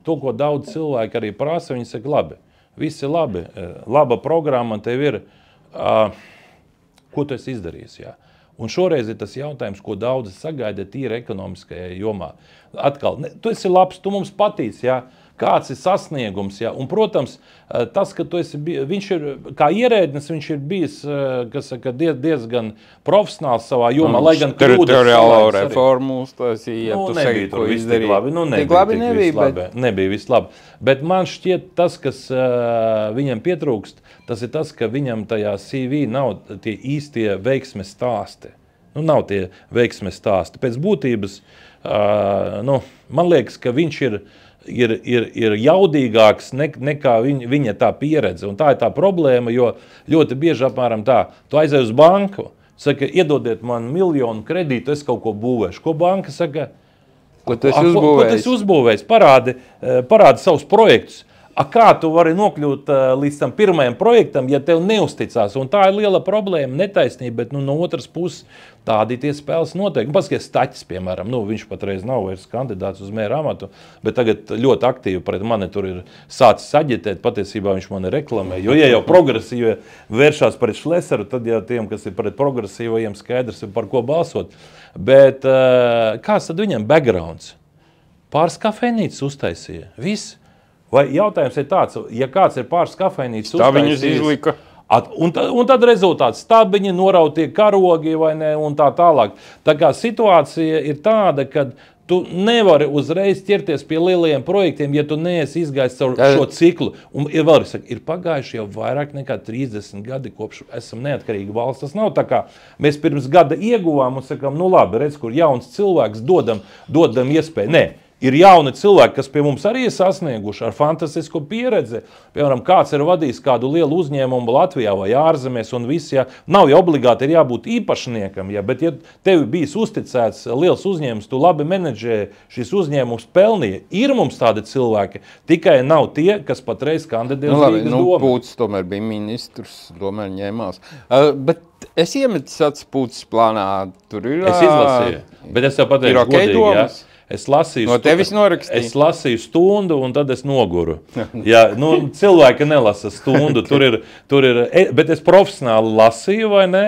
to, ko daudz cilvēki arī prasa, viņi saka, labi, visi labi, laba programma tev ir, ko tu esi izdarījis, jā. Un šoreiz ir tas jautājums, ko daudzi sagaida tīri ekonomiskajā jomā. Atkal, tu esi labs, tu mums patīc, jā, kāds ir sasniegums. Ja? Un, protams, tas, ka viņš ir, kā ierēdnis, viņš ir bijis diezgan profesionāls savā jomā, lai gan teritoriālo reformu uztaisīja, tu saki, ko izdarīja. Nebija viss labi. Bet man šķiet tas, kas viņam pietrūkst, tas ir tas, ka viņam tajā CV nav tie īstie veiksmes stāsti. Nav tie veiksmes stāsti. Pēc būtības, man liekas, ka viņš ir jaudīgāks nekā viņa tā pieredze. Un tā ir tā problēma, jo ļoti bieži apmēram tā, tu aizej uz banku, saka, iedodiet man 1 000 000 kredītu, es kaut ko būvēšu. Ko banka saka? Ko tu esi uzbūvējis? Parādi savus projektus. Kā tu vari nokļūt līdz tam pirmajam projektam, ja tev neusticās? Un tā ir liela problēma, netaisnība, bet no otras puses tādi tie spēles noteikti. Paskaties, Staķis, piemēram, viņš patreiz nav vairs kandidāts uz mēra amatu, bet tagad ļoti aktīvi pret mani tur ir sācis aģitēt, patiesībā viņš mani reklamē, jo ja jau progresīvi vēršās pret Šleseru, tad jau tiem, kas ir pret progresīvajiem, skaidrs ir par ko balsot. Bet kāds tad viņam backgrounds? Pāris kafejnīcas uztaisīja, viss. Vai jautājums ir tāds, ja kāds ir pāris kafejnīcas uztaisījis, un tad rezultāts stabiņi, norautie karogi vai ne, un tā tālāk. Tā kā situācija ir tāda, ka tu nevari uzreiz ķerties pie lielajiem projektiem, ja tu neesi izgājis caur šo ciklu. Un ir pagājuši jau vairāk nekā 30 gadi, kopš esam neatkarīgi valsts. Tas nav tā kā mēs pirms gada ieguvām un sakām, labi, redz, kur jauns cilvēks dodam iespēju. Nē. Ir jauni cilvēki, kas pie mums arī ir sasnieguši ar fantastisku pieredzi. Piemēram, kāds ir vadījis kādu lielu uzņēmumu Latvijā vai ārzemēs un viss, ja nav jau obligāti ir jābūt īpašniekam, ja, bet ja tev bijis uzticēts liels uzņēmums, tu labi menedžē šis uzņēmums pelnīja. Ir mums tādi cilvēki, tikai nav tie, kas patreiz kandidē uz Rīgas domu. Pūtis tomēr bija ministrs, tomēr ņēmās. Bet es iemetis acis Pūtis plānā, tur ir... Es izlasīju, bet es jau pateikšu godīgi, ja. Es lasīju stundu, un tad es noguru. Ja, cilvēki nelasa stundu, tur ir, bet es profesionāli lasīju, vai ne?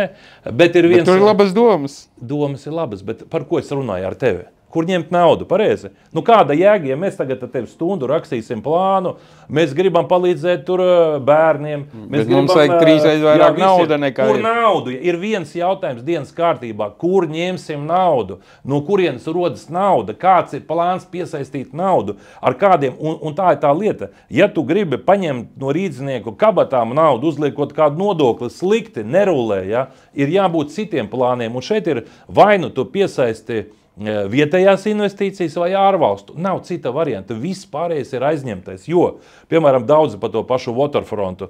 Bet tur ir labas domas. Domas ir labas, bet par ko es runāju ar tevi? Kur ņemt naudu, pareizi? Kāda jēga, ja mēs tagad ar tevi stundu rakstīsim plānu, mēs gribam palīdzēt tur bērniem. Bet mums vajag 3 reizes vairāk nauda nekā ir. Kur naudu? Ir viens jautājums dienas kārtībā. Kur ņemsim naudu? No kurienes rodas nauda? Kāds ir plāns piesaistīt naudu? Ar kādiem? Un tā ir tā lieta. Ja tu gribi paņemt no rīdznieku kabatām naudu, uzliekot kādu nodokli slikti, nerulē, ja, ir jābūt citiem plāniem. Un šeit ir vai nu tu piesaisti vietējās investīcijas vai ārvalstu. Nav cita varianta. Viss pārējais ir aizņemtais, jo, piemēram, daudzi par to pašu Waterfrontu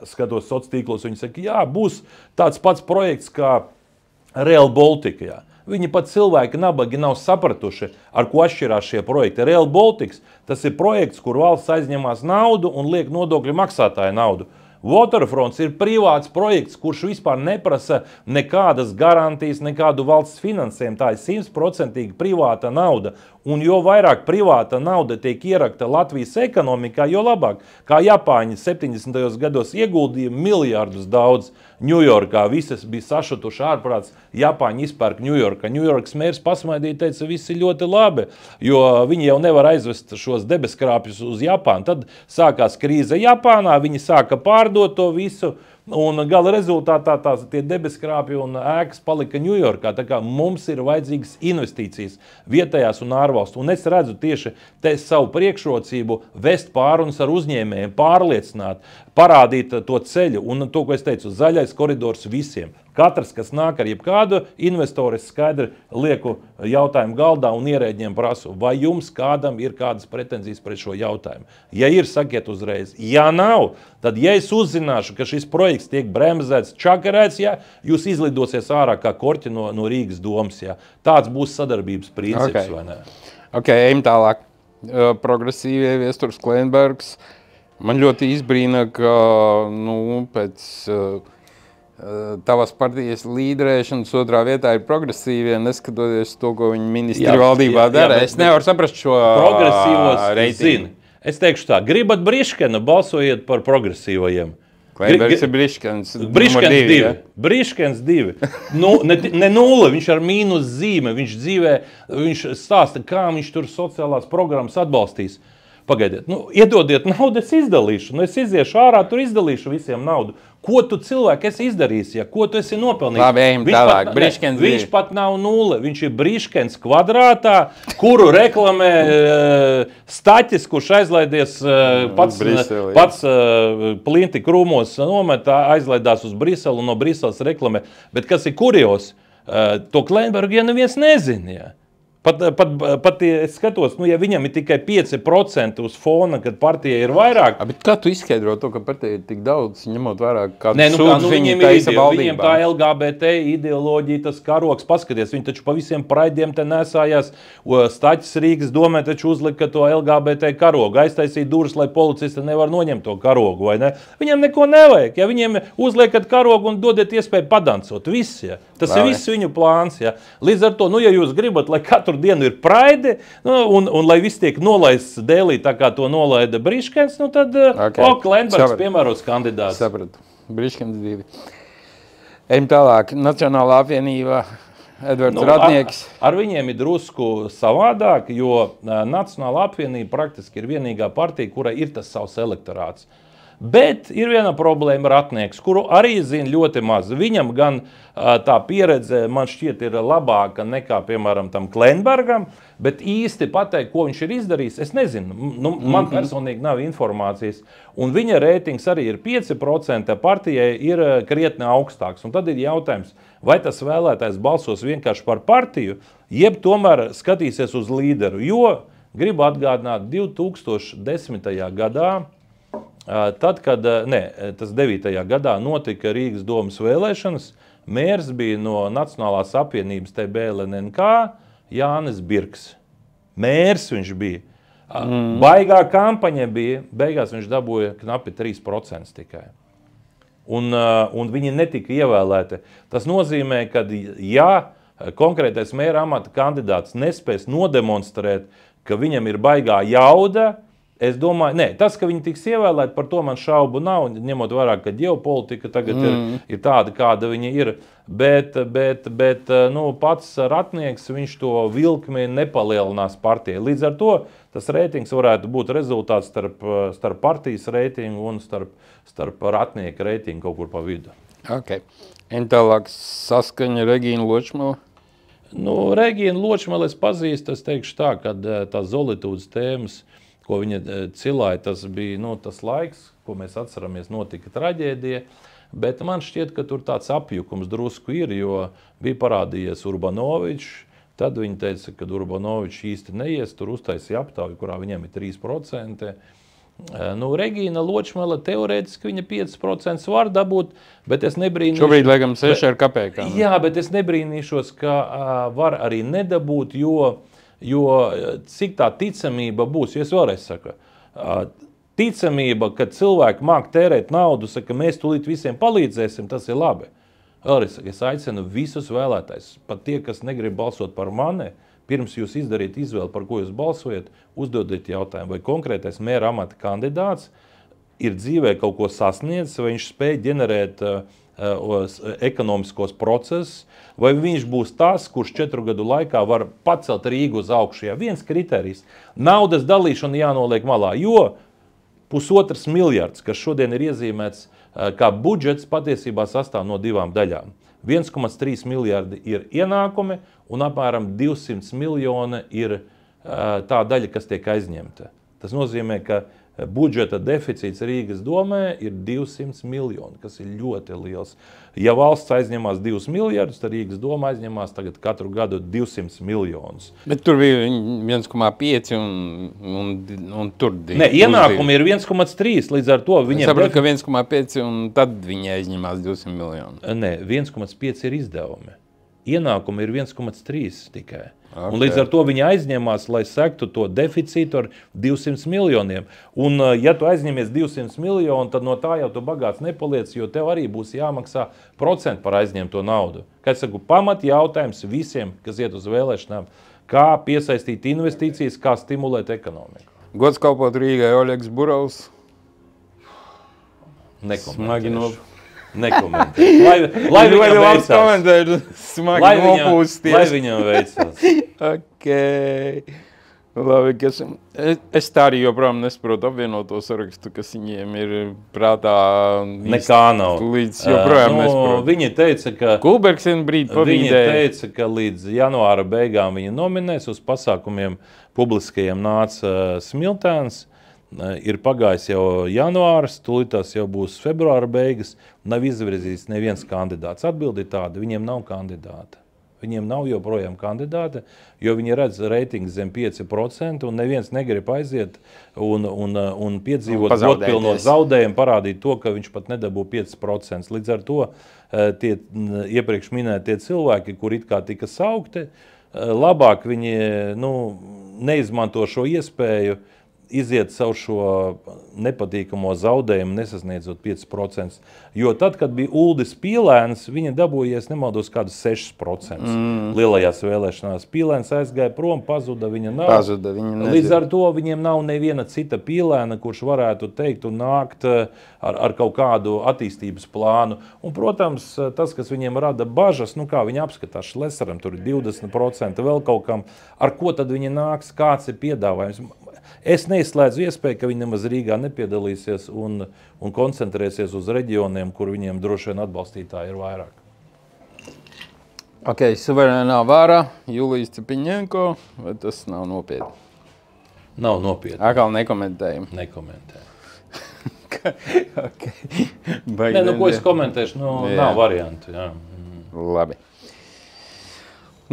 skatos sociālos tīklos, viņi saka, jā, būs tāds pats projekts kā Rail Baltica. Jā. Viņi pat cilvēki nabagi nav sapratuši, ar ko atšķirās šie projekti. Rail Baltica, tas ir projekts, kur valsts aizņemās naudu un liek nodokļu maksātāju naudu. Waterfronts ir privāts projekts, kurš vispār neprasa nekādas garantijas, nekādu valsts finansējumu. Tā ir 100% privāta nauda. Un jo vairāk privāta nauda tiek ierakta Latvijas ekonomikā, jo labāk. Kā Japāņi 70. gados ieguldīja miljārdus daudz Ņujorkā. Visas bija sašutuši ārprāts. Japāņi izpērk Ņujorkā. Ņujorkas mērs pasmaidīja, teica, viss ir ļoti labi, jo viņi jau nevar aizvest šos debeskrāpjus uz Japānu. Tad sākās krīze Japānā, viņi sāka pārdot to visu. Un gala rezultātā tie debeskrāpji un ēkas palika Ņujorkā. Tā kā mums ir vajadzīgas investīcijas vietējās un ārvalstu. Un es redzu tieši te savu priekšrocību vest pārunas ar uzņēmējiem, pārliecināt, parādīt to ceļu. Un to, ko es teicu, zaļais koridors visiem. Katrs, kas nāk ar jebkādu investoru, es skaidri lieku jautājumu galdā un ierēģiem prasu, vai jums kādam ir kādas pretenzijas pret šo jautājumu. Ja ir, sakiet uzreiz. Ja nav, tad ja es uzzināšu, ka šis projekts tiek bremzēts, čakarēts, ja, jūs izlidosies ārā kā korķi no Rīgas domas. Ja. Tāds būs sadarbības princips, vai ne? Ok, ejam tālāk. Progresīvie Viesturs Kleinbergs. Man ļoti izbrīna, ka pēc... tavas partijas līderēšanas otrā vietā ir progresīvie, neskatoties to, ko viņi ministri valdībā dara. Es nevaru saprast šo reitingu. Es teikšu tā, gribat Briškenu, balsojiet par progresīvajiem. Kleinbergs ir Briškens. Briškens 2. Ne 0, viņš ar mīnus zīme. Viņš stāsta, kā viņš tur sociālās programmas atbalstīs. Pagaidiet, iedodiet naudu, es izdalīšu. Es iziešu ārā, tur izdalīšu visiem naudu. Ko tu cilvēki esi izdarījis, ja? Ko tu esi nopelnījis? Labi, ejam tālāk. Viņš pat nav nulle, viņš ir Briškens kvadrātā, kuru reklamē Staķis, kurš aizlaidies pats plinti krūmos nometā, aizlaidās uz Briselu un no Briseles reklamē. Bet kas ir kurios? To Klenbergu, ja neviens nezina, ja? Pat es skatos, ja viņam ir tikai 5% uz fona, kad partija ir vairāk. Bet kā tu izskaidro to, ka partija ir tik daudz, ņemot vairāk kādu sūdzu viņiem taisa valdībā? Viņiem tā LGBT ideoloģija, tas karoks, paskaties, viņi taču pa visiem praidiem te nesājās. Staķis Rīgas domē taču uzlika to LGBT karogu, aiztaisīja durvis, lai policisti nevar noņemt to karogu, vai ne? Viņiem neko nevajag, ja viņiem uzliekat karogu un dodiet iespēju padancot, viss, ja? Tas ir viss viņu plāns, ja? Līdz ar to, ja jūs gribat, lai katru dienu ir praide, un lai viss tiek nolaists dēlī, tā kā to nolaida Briškens, tad Klenbergs piemērots kandidāts. Sapratu. Briškens 2. Ejam tālāk. Nacionālā apvienība, Edvards Ratnieks. Ar viņiem ir drusku savādāk, jo Nacionālā apvienība praktiski ir vienīgā partija, kurai ir tas savs elektorāts. Bet ir viena problēma Ratnieks, kuru arī zina ļoti maz. Viņam gan tā pieredze, man šķiet, ir labāka nekā, piemēram, tam Klenbergam, bet īsti pateikt, ko viņš ir izdarījis, es nezinu. Man personīgi nav informācijas. Un viņa reitings arī ir 5%, partijai ir krietni augstāks. Un tad ir jautājums, vai tas vēlētājs balsos vienkārši par partiju, jeb tomēr skatīsies uz līderu. Jo, gribu atgādināt, 2010. gadā, tad, kad tas 9. gadā notika Rīgas domas vēlēšanas, mērs bija no Nacionālās apvienības TBLNK Jānis Birks. Mērs viņš bija. Baigā kampaņa bija, beigās viņš dabūja knapi 3% tikai. Un viņi netika ievēlēti. Tas nozīmē, ka ja konkrētais mēra amata kandidāts nespēs nodemonstrēt, ka viņam ir baigā jauda, es domāju, tas, ka viņi tiks ievēlēti, par to man šaubu nav, ņemot vērā, ka ģeopolitika tagad ir tāda, kāda viņa ir. Bet pats Ratnieks, viņš to vilkmi nepalielinās partijai. Līdz ar to tas reitings varētu būt rezultāts starp partijas reitingu un starp Ratnieka reitingu kaut kur pa vidu. Ok. Un tālāk Saskaņa Regīna Ločmela. Regīna Ločmela es pazīstu, es teikšu tā, ka tās Zolitūdas tēmas, ko viņa cilāja, tas bija tas laiks, ko mēs atceramies, notika traģēdija, bet man šķiet, ka tur tāds apjukums drusku ir, jo bija parādījies Urbanovičs, tad viņi teica, ka Urbanovičs īsti neies, tur uztaisīja aptauju, kurā viņam ir 3%. Regīna Ločmela teorētiski viņa 5% var dabūt, bet es nebrīnīšos... Šobrīd, laikam, 6 ar kapēkām. Jā, bet es nebrīnīšos, ka var arī nedabūt, jo cik tā ticamība būs, es vēlreiz saku, ticamība, ka cilvēki māk tērēt naudu, saka, mēs tūlīt visiem palīdzēsim, tas ir labi. Vēlreiz saku, es aicinu visus vēlētājus, pat tie, kas negrib balsot par mani, pirms jūs izdariet izvēli, par ko jūs balsojat, uzdodiet jautājumu, vai konkrētais mēra amata kandidāts ir dzīvē kaut ko sasniedzis, vai viņš spēj ģenerēt ekonomiskos procesus, vai viņš būs tas, kurš 4 gadu laikā var pacelt Rīgu uz augšu. Viens kriterijs – naudas dalīšana jānoliek malā, jo 1,5 miljards, kas šodien ir iezīmēts kā budžets, patiesībā sastāv no 2 daļām. 1,3 miljardi ir ienākumi un apmēram 200 miljoni ir tā daļa, kas tiek aizņemta. Tas nozīmē, ka budžeta deficīts Rīgas domē ir 200 miljoni, kas ir ļoti liels. Ja valsts aizņemās 2 miljardus, tad Rīgas doma aizņemās tagad katru gadu 200 miljonus. Bet tur bija 1,5 un tur... Ienākumi ir 1,3, līdz ar to viņiem... Es sapratu, ka 1,5 un tad viņi aizņemās 200 miljonu. 1,5 ir izdevumi. Ienākumi ir 1,3 tikai. Okay. Un līdz ar to viņi aizņemās, lai sektu to deficītu ar 200 miljoniem. Un ja tu aizņemies 200 miljonu, tad no tā jau tu bagāts nepaliec, jo tev arī būs jāmaksā procenti par aizņemto naudu. Kā es saku, pamat jautājums visiem, kas iet uz vēlēšanām, kā piesaistīt investīcijas, kā stimulēt ekonomiku. Gods kalpot Rīgai Oļegs Burovs. Nekomentēšu. Nekomentēt. Lai viņam veicās. Ok. Labi, es tā arī joprojām nesaprotu apvienoto sarakstu, kas viņiem ir prātā. Nekā nav. Līdz joprojām nesaprotu. Viņi teica, ka Kulbergs vienu brīdi pavīdēja. Viņi teica, ka līdz janvāra beigām viņi nominēs, uz pasākumiem publiskajiem nāca Smiltēns. Ir pagājis jau janvārs, tūlītās jau būs februāra beigas, nav izvirzīts neviens kandidāts. Atbildi tāda, viņiem nav kandidāta. Viņiem nav joprojām kandidāta, jo viņi redz reitingu zem 5% un neviens negrib aiziet un piedzīvot godpilno zaudējumu, parādīt to, ka viņš pat nedabū 5%. Līdz ar to tie iepriekš minētie cilvēki, kur it kā tika saukti, labāk viņi neizmanto šo iespēju iziet savu šo nepatīkamo zaudējumu, nesasniedzot 5%. Jo tad, kad bija Uldis Pīlēns, viņa dabūjies, nemaldos, kādus 6% lielajās vēlēšanās. Pīlēns aizgāja prom, pazuda viņa nav. Līdz ar to viņiem nav neviena cita Pīlēna, kurš varētu teikt un nākt ar kaut kādu attīstības plānu. Un, protams, tas, kas viņiem rada bažas, kā viņi apskatās Šlesaram, tur ir 20%, vēl kaut kam, ar ko tad viņi nāks, kāds ir piedāvājums. Es neizslēdzu iespēju, ka viņi nemaz Rīgā nepiedalīsies un koncentrēsies uz reģioniem, kur viņiem droši vien atbalstītāji ir vairāk. Ok, suverēnā vārā Julijas Cepiņenko, vai tas nav nopietni? Nav nopietni. Atkal nekomentējam. Nekomentējam. Okay. Ko es komentēšu, nav variantu. Jā. Labi.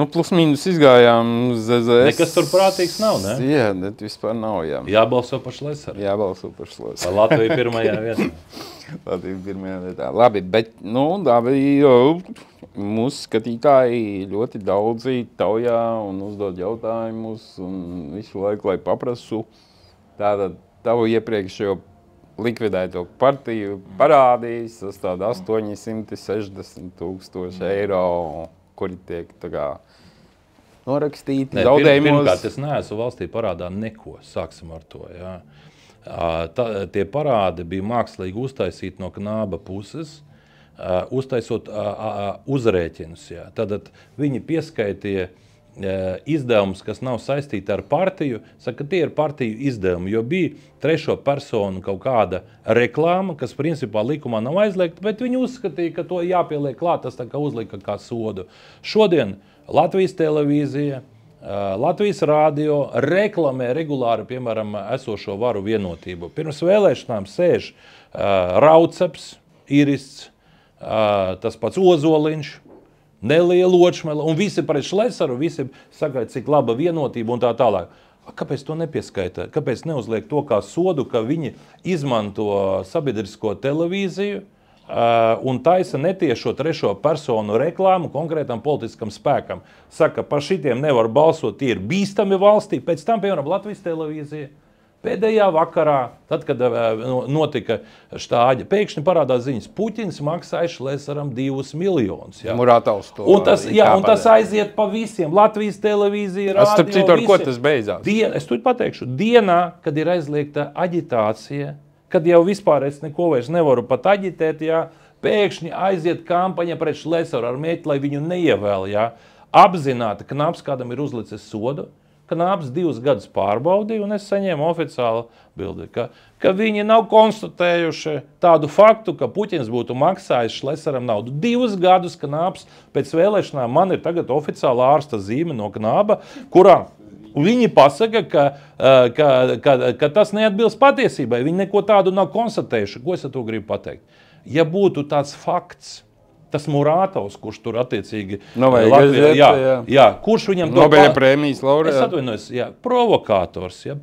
Plus mīnus izgājām ZZS. Nekas tur prātīgs nav, ne? Jā, bet vispār nav, jā. Jābalso par Šlesaru. Jābalso par Šlesaru. Par Latviju pirmajā vietā. Latviju pirmajā vietā. Labi, bet, mūsu skatītāji ļoti daudzi taujā un uzdod jautājumus un visu laiku, lai paprasu. Tātad tavu iepriekšējo likvidēto partiju parādīs, tas tāda 860,000 eiro, kuri tiek norakstīti zaudējumos. Pirmkārt, es neesmu valstī parādā neko, sāksim ar to. Jā. Tie parādi bija mākslīgi uztaisīti no Knāba puses, uztaisot uzrēķinus. Jā. Tad viņi pieskaitīja izdevumus, kas nav saistīti ar partiju, saka, tie ir partiju izdevumi, jo bija trešo personu kaut kāda reklāma, kas principā likumā nav aizliegta, bet viņi uzskatīja, ka to jāpieliek klāt, tas tā kā uzlika kā sodu. Šodien Latvijas televīzija, Latvijas radio reklamē regulāri, piemēram, esošo varu vienotību. Pirms vēlēšanām sēž Rauceps, Irists, tas pats Ozoliņš, Nelija Ločmela, un visi pret Šlesaru, visi saka, cik laba vienotība un tā tālāk. Kāpēc to nepieskaita? Kāpēc neuzliek to kā sodu, ka viņi izmanto sabiedrisko televīziju un taisa netiešo trešo personu reklāmu konkrētam politiskam spēkam? Saka, par šitiem nevar balsot, tie ir bīstami valstī, pēc tam, piemēram, Latvijas televīzija. Pēdējā vakarā, tad, kad notika štāģa, pēkšņi parādās ziņas, Puķins maksāja Šlesaram 2 miljonus. Muratovs to un tas aiziet pa visiem. Latvijas televīzija, radio, starp citu, ar ko tas beidzās? Es tur pateikšu, dienā, kad ir aizliegta aģitācija, kad jau vispār es neko vairs nevaru pat aģitēt, jā, pēkšņi aiziet kampaņa pret Šlesaru ar mērķi, lai viņu neievēl. Jā. Apzināti, ka Knāps kādam ir uzlicis sodu, Knāps 2 gadus pārbaudīja, un es saņēmu oficiālu bildi, ka viņi nav konstatējuši tādu faktu, ka Puķins būtu maksājis Šlesaram naudu. 2 gadus Knāps pēc vēlēšanām, man ir tagad oficiāla ārsta zīme no Knāba, kurā viņi pasaka, ka tas neatbilst patiesībai. Viņi neko tādu nav konstatējuši. Ko es ar to gribu pateikt? Ja būtu tāds fakts, tas Muratovs, kurš tur attiecīgi Latvijā, kurš viņam to Nobeļa prēmijas laureāts. Es atvainojos,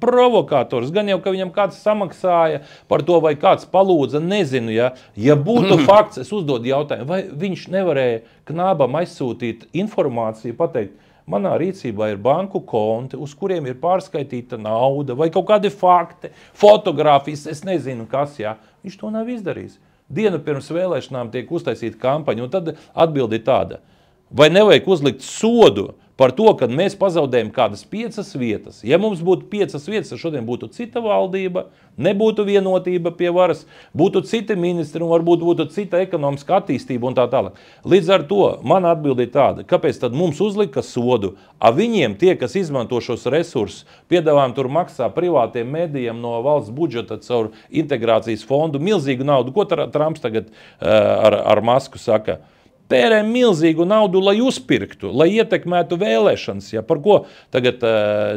provokators, gan jau, ka viņam kāds samaksāja par to, vai kāds palūdza, nezinu, ja būtu fakts, es uzdodu jautājumu, vai viņš nevarēja Knābam aizsūtīt informāciju, pateikt, manā rīcībā ir banku konti, uz kuriem ir pārskaitīta nauda, vai kaut kādi fakti, fotogrāfijas, es nezinu kas, viņš to nav izdarījis. Dienu pirms vēlēšanām tiek uztaisīta kampaņa, un tad atbildi tāda. Vai nevajag uzlikt sodu par to, ka mēs pazaudējam kādas 5 vietas. Ja mums būtu 5 vietas, tad šodien būtu cita valdība, nebūtu vienotība pie varas, būtu citi ministri un varbūt būtu cita ekonomiska attīstība un tā tālāk. Līdz ar to man atbildi tāda, kāpēc tad mums uzlika sodu, a viņiem tie, kas izmanto šos resursus, piedāvājumi tur maksā privātiem medijiem no valsts budžeta caur integrācijas fondu milzīgu naudu. Ko Trumps tagad ar masku saka? Tērē milzīgu naudu, lai uzpirktu, lai ietekmētu vēlēšanas. Ja, par ko tagad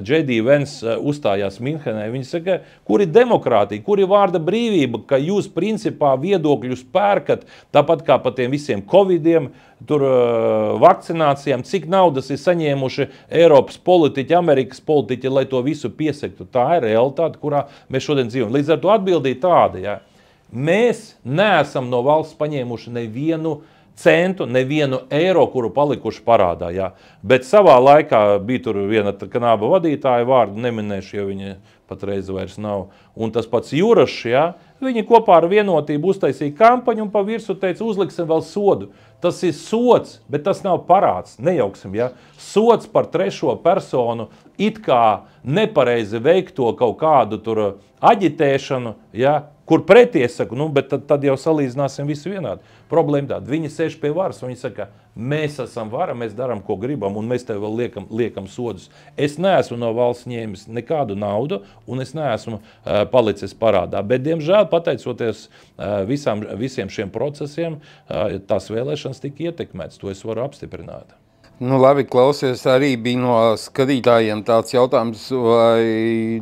J.D. Vance uzstājās Minhenē? Viņi saka, kur ir demokrātija, kur ir vārda brīvība, ka jūs principā viedokļus pērkat, tāpat kā par tiem visiem covidiem, tur vakcinācijām, cik naudas ir saņēmuši Eiropas politiķi, Amerikas politiķi, lai to visu piesaktu. Tā ir realitāte, kurā mēs šodien dzīvojam. Līdz ar to atbildīja tāda, ja, mēs neesam no valsts paņēmuši nevienu centu, nevienu eiro, kuru palikuši parādā. Jā. Bet savā laikā bija tur viena kanāba vadītāja vārdu, neminēšu, jo viņa patreiz vairs nav. Un tas pats Jurašs, jā, viņi kopā ar vienotību uztaisīja kampaņu un pa virsu teica, uzliksim vēl sodu. Tas ir sods, bet tas nav parāds, nejauksim, jā. Sods par trešo personu, it kā nepareizi veikto kaut kādu tur aģitēšanu, jā, kur pretī es saku, bet tad jau salīdzināsim visu vienādi. Problēma tāda, viņi sēž pie varas, viņi saka, mēs esam vara, mēs darām, ko gribam, un mēs tev vēl liekam sodus. Es neesmu no valsts ņēmis nekādu naudu, un es neesmu palicis parādā. Bet, diemžēl, pateicoties visiem šiem procesiem, tās vēlēšanas tika ietekmētas. To es varu apstiprināt. Nu, labi, klausies, arī bija no skatītājiem tāds jautājums, vai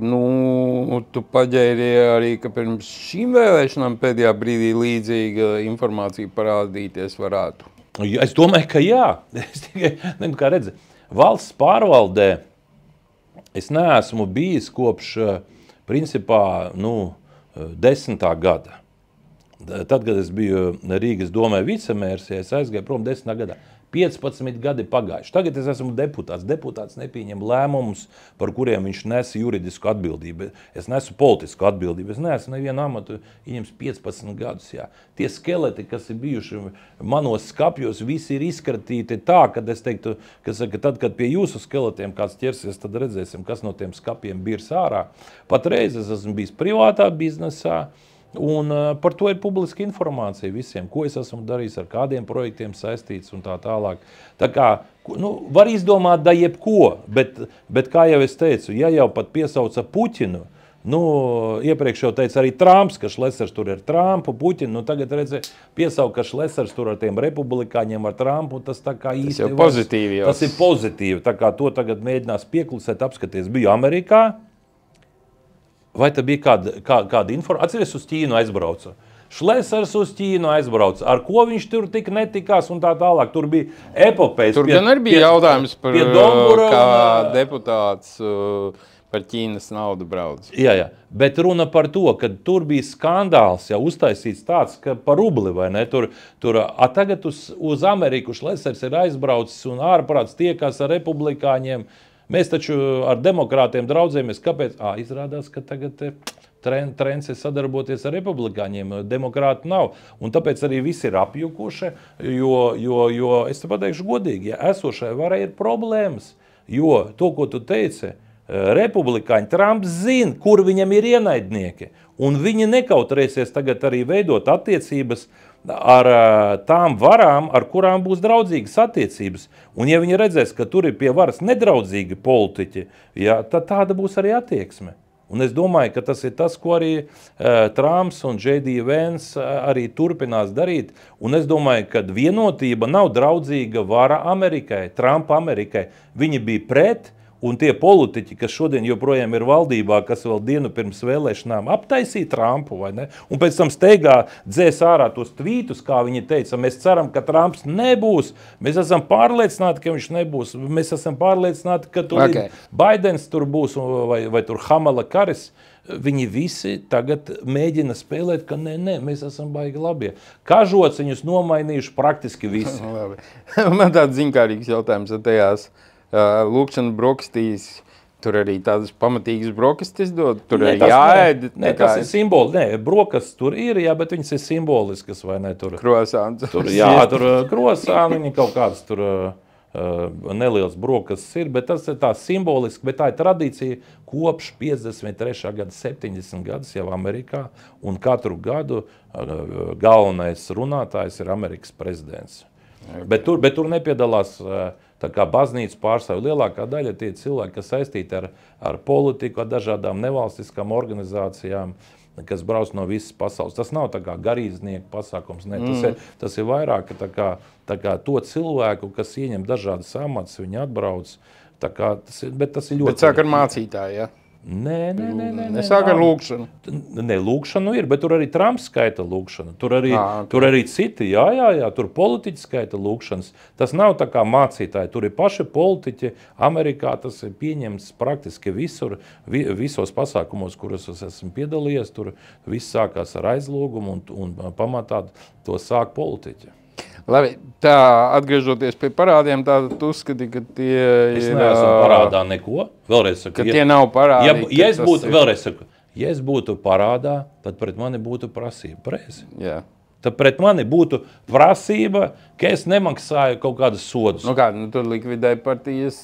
tu paģērie arī, ka pirms šīm vēlēšanām pēdējā brīdī līdzīga informācija parādīties varētu? Es domāju, ka jā. Es tikai, kā redzi, valsts pārvaldē es neesmu bijis kopš, principā, 10. gada. Tad, kad es biju Rīgas domē vicemērs, ja es aizgāju prom 10. gadā. 15 gadi pagājuši. Tagad es esmu deputāts. Deputāts nepieņem lēmumus, par kuriem viņš nes juridisku atbildību. Es nesu politisku atbildību. Es neesmu nevienu amatu ieņems 15 gadus. Jā. Tie skeleti, kas ir bijuši manos skapjos, visi ir izkratīti tā, kad es teiktu, ka tad, kad pie jūsu skeletiem kāds ķersies, tad redzēsim, kas no tiem skapiem birs ārā. Patreiz es esmu bijis privātā biznesā. Un par to ir publiska informācija visiem, ko es esmu darījis, ar kādiem projektiem saistīts un tā tālāk. Tā kā, var izdomāt da jebko, bet kā jau es teicu, ja jau pat piesauca Puķinu, iepriekš jau teica arī Trumps, ka Šlesers tur ir Trumpu, Puķinu, tagad redzi, piesauka, ka Šlesers tur ar tiem republikāņiem, ar Trumpu, tas tā kā īsti... Tas jau pozitīvi. Tas ir pozitīvi, tā kā to tagad mēģinās pieklusēt, apskaties. Biju Amerikā. Vai tā bija kāda informācija? Atceries, uz Ķīnu aizbraucu. Šlesers uz Ķīnu aizbrauca. Ar ko viņš tur tik netikās un tā tālāk? Tur bija epopējas. Tur gan arī bija jautājums par kā deputāts par Ķīnas naudu brauc. Jā. Bet runa par to, ka tur bija skandāls, jau uztaisīts tāds, ka par rubli, vai ne? Tagad uz Ameriku Šlesers ir aizbraucis un ārprāts tiekās ar republikāņiem. Mēs taču ar demokrātiem draudzējamies. Kāpēc? Izrādās, ka tagad trends ir sadarboties ar republikāņiem. Demokrāti nav. Un tāpēc arī visi ir apjukuši, jo es te pateikšu godīgi, ja esošai varai ir problēmas. Jo to, ko tu teici, republikāņi Trumps zina, kur viņam ir ienaidnieki. Un viņi nekautrēsies tagad arī veidot attiecības ar tām varām, ar kurām būs draudzīgas attiecības. Un ja viņi redzēs, ka tur ir pie varas nedraudzīgi politiķi, tad tāda būs arī attieksme. Un es domāju, ka tas ir tas, ko arī Trumps un J.D. Vance arī turpinās darīt. Un es domāju, ka vienotība nav draudzīga vara Amerikai, Trumpa Amerikai. Viņi bija pret. Un tie politiķi, kas šodien joprojām ir valdībā, kas vēl dienu pirms vēlēšanām aptaisīja Trumpu, vai ne? Un pēc tam steigā dzēs ārā tos tvītus, kā viņi teica, mēs ceram, ka Trumps nebūs. Mēs esam pārliecināti, ka viņš nebūs. Mēs esam pārliecināti, ka Baidens tur būs vai tur Kamala Haris. Viņi visi tagad mēģina spēlēt, ka nē, mēs esam baigi labie. Kažociņus nomainījuši praktiski visi. Man tāds ziņkārīgs jautājums tajās. Lūkšana brokastīs, tur arī tādas pamatīgas brokastis dod, tur arī jāēd. Nē, tas ir simboli. Nē, brokastis tur ir, bet viņas ir simboliskas, vai ne? Krosāns. Tur krosāni, viņi kaut kāds tur neliels brokastis ir, bet tas ir tā simboliski, bet tā ir tradīcija kopš 53. gada 70 gadus jau Amerikā, un katru gadu galvenais runātājs ir Amerikas prezidents. Bet tur nepiedalās tā kā baznīcas pārstāvji. Lielākā daļa tie cilvēki, kas saistīti ar politiku, ar dažādām nevalstiskām organizācijām, kas brauc no visas pasaules. Tas nav tā kā garīdznieku pasākums. Ne. Tas ir vairāk tā kā to cilvēku, kas ieņem dažādas amatus, viņi atbrauc. Bet tas ir ļoti... Bet sāk ar mācītāju, ja? Nē. Nesāk ar lūkšanu. Nē, lūkšanu ir, bet tur arī Trumps skaita lūkšanu. Tur arī citi, jā, tur politiķi skaita lūkšanas. Tas nav tā kā mācītāji, tur ir paši politiķi. Amerikā tas ir pieņemts praktiski visur, visos pasākumos, kuros es esmu piedalījies. Tur viss sākās ar aizlūgumu un pamatā to sāk politiķi. Labi, tā atgriežoties pie parādiem, tā tu uzskati, ka tie Es neesmu parādā neko. Vēlreiz saku, ka tie nav parādi. Vēlreiz saku, ja es būtu parādā, tad pret mani būtu prasība. Pareizi. Jā. Tad pret mani būtu prasība, ka es nemaksāju kaut kādus sodus. Nu kā, tur likvidēja partijas,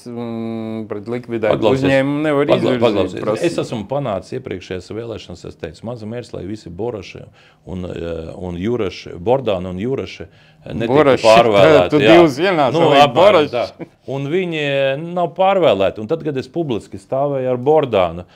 pret likvidēju uzņēmumu nevar izvirzīt prasību. Es esmu panācis iepriekšējās vēlēšanas, es teicu, maza mērķis, lai visi Boraši un Juraši, Bordāni un Juraši netika pārvēlēti. Tu divus ienāca Boraši. Un viņi nav pārvēlēti. Un tad, kad es publiski stāvēju ar Bordānu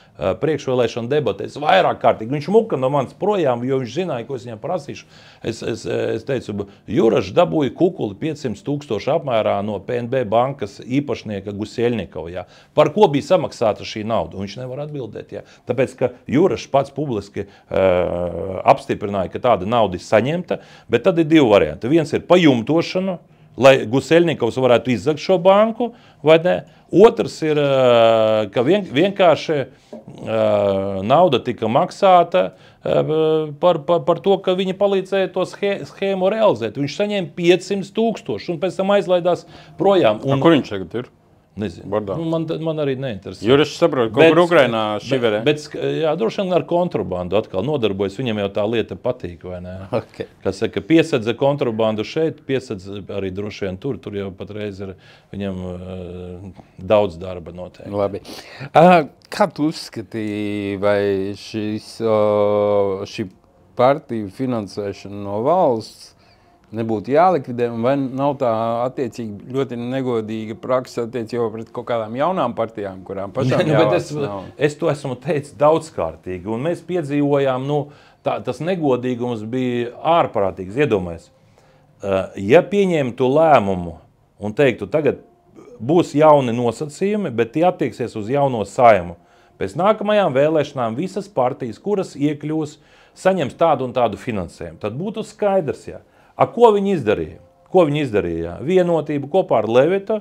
priekšvēlēšanu debatēs vairāk kārtīgi, viņš muka no manis projām, jo viņš zināja, ko es viņam prasīšu. Es teicu, Juraš dabūja kukuli 500,000 apmērā no PNB bankas īpašnieka Guseļnikovā. Par ko bija samaksāta šī nauda? Un viņš nevar atbildēt. Jā. Tāpēc, ka Juraš pats publiski apstiprināja, ka tāda nauda ir saņemta, bet tad ir divi varianti. Viens ir pajumtošana, lai Guseļnikovs varētu izzagt šo banku, vai ne? Otrs ir, ka vienkārši nauda tika maksāta par to, ka viņi palīdzēja to schēmu realizēt. Viņš saņēma 500,000 un pēc tam aizlaidās projām. Kur viņš tagad ir? Nezinu. Man arī neinteresē. Jurašs saprot, kaut kur Ukrainā šiverē. Bet jā, droši vien ar kontrabandu atkal nodarbojas. Viņam jau tā lieta patīk, vai ne? Okay. Kas saka, piesedza kontrabandu šeit, piesedza arī droši vien tur. Tur jau patreiz ir viņam daudz darba noteikti. Labi. Kā tu uzskatīji, vai šī partiju finansēšana no valsts nebūtu jālikvidē, vai nav tā attiecīgi ļoti negodīga praksa attiecībā pret kaut kādām jaunām partijām, kurām pašām jāvāc nav? Es to esmu teicis daudzkārtīgi, un mēs piedzīvojām, tas negodīgums bija ārprātīgs. Iedomājies, ja pieņemtu lēmumu un teiktu, tagad būs jauni nosacījumi, bet tie attieksies uz jauno Saimu. Pēc nākamajām vēlēšanām visas partijas, kuras iekļūs, saņems tādu un tādu finansējumu. Tad būtu skaidrs, jā. Ko viņi izdarīja? Vienotība kopā ar Levitu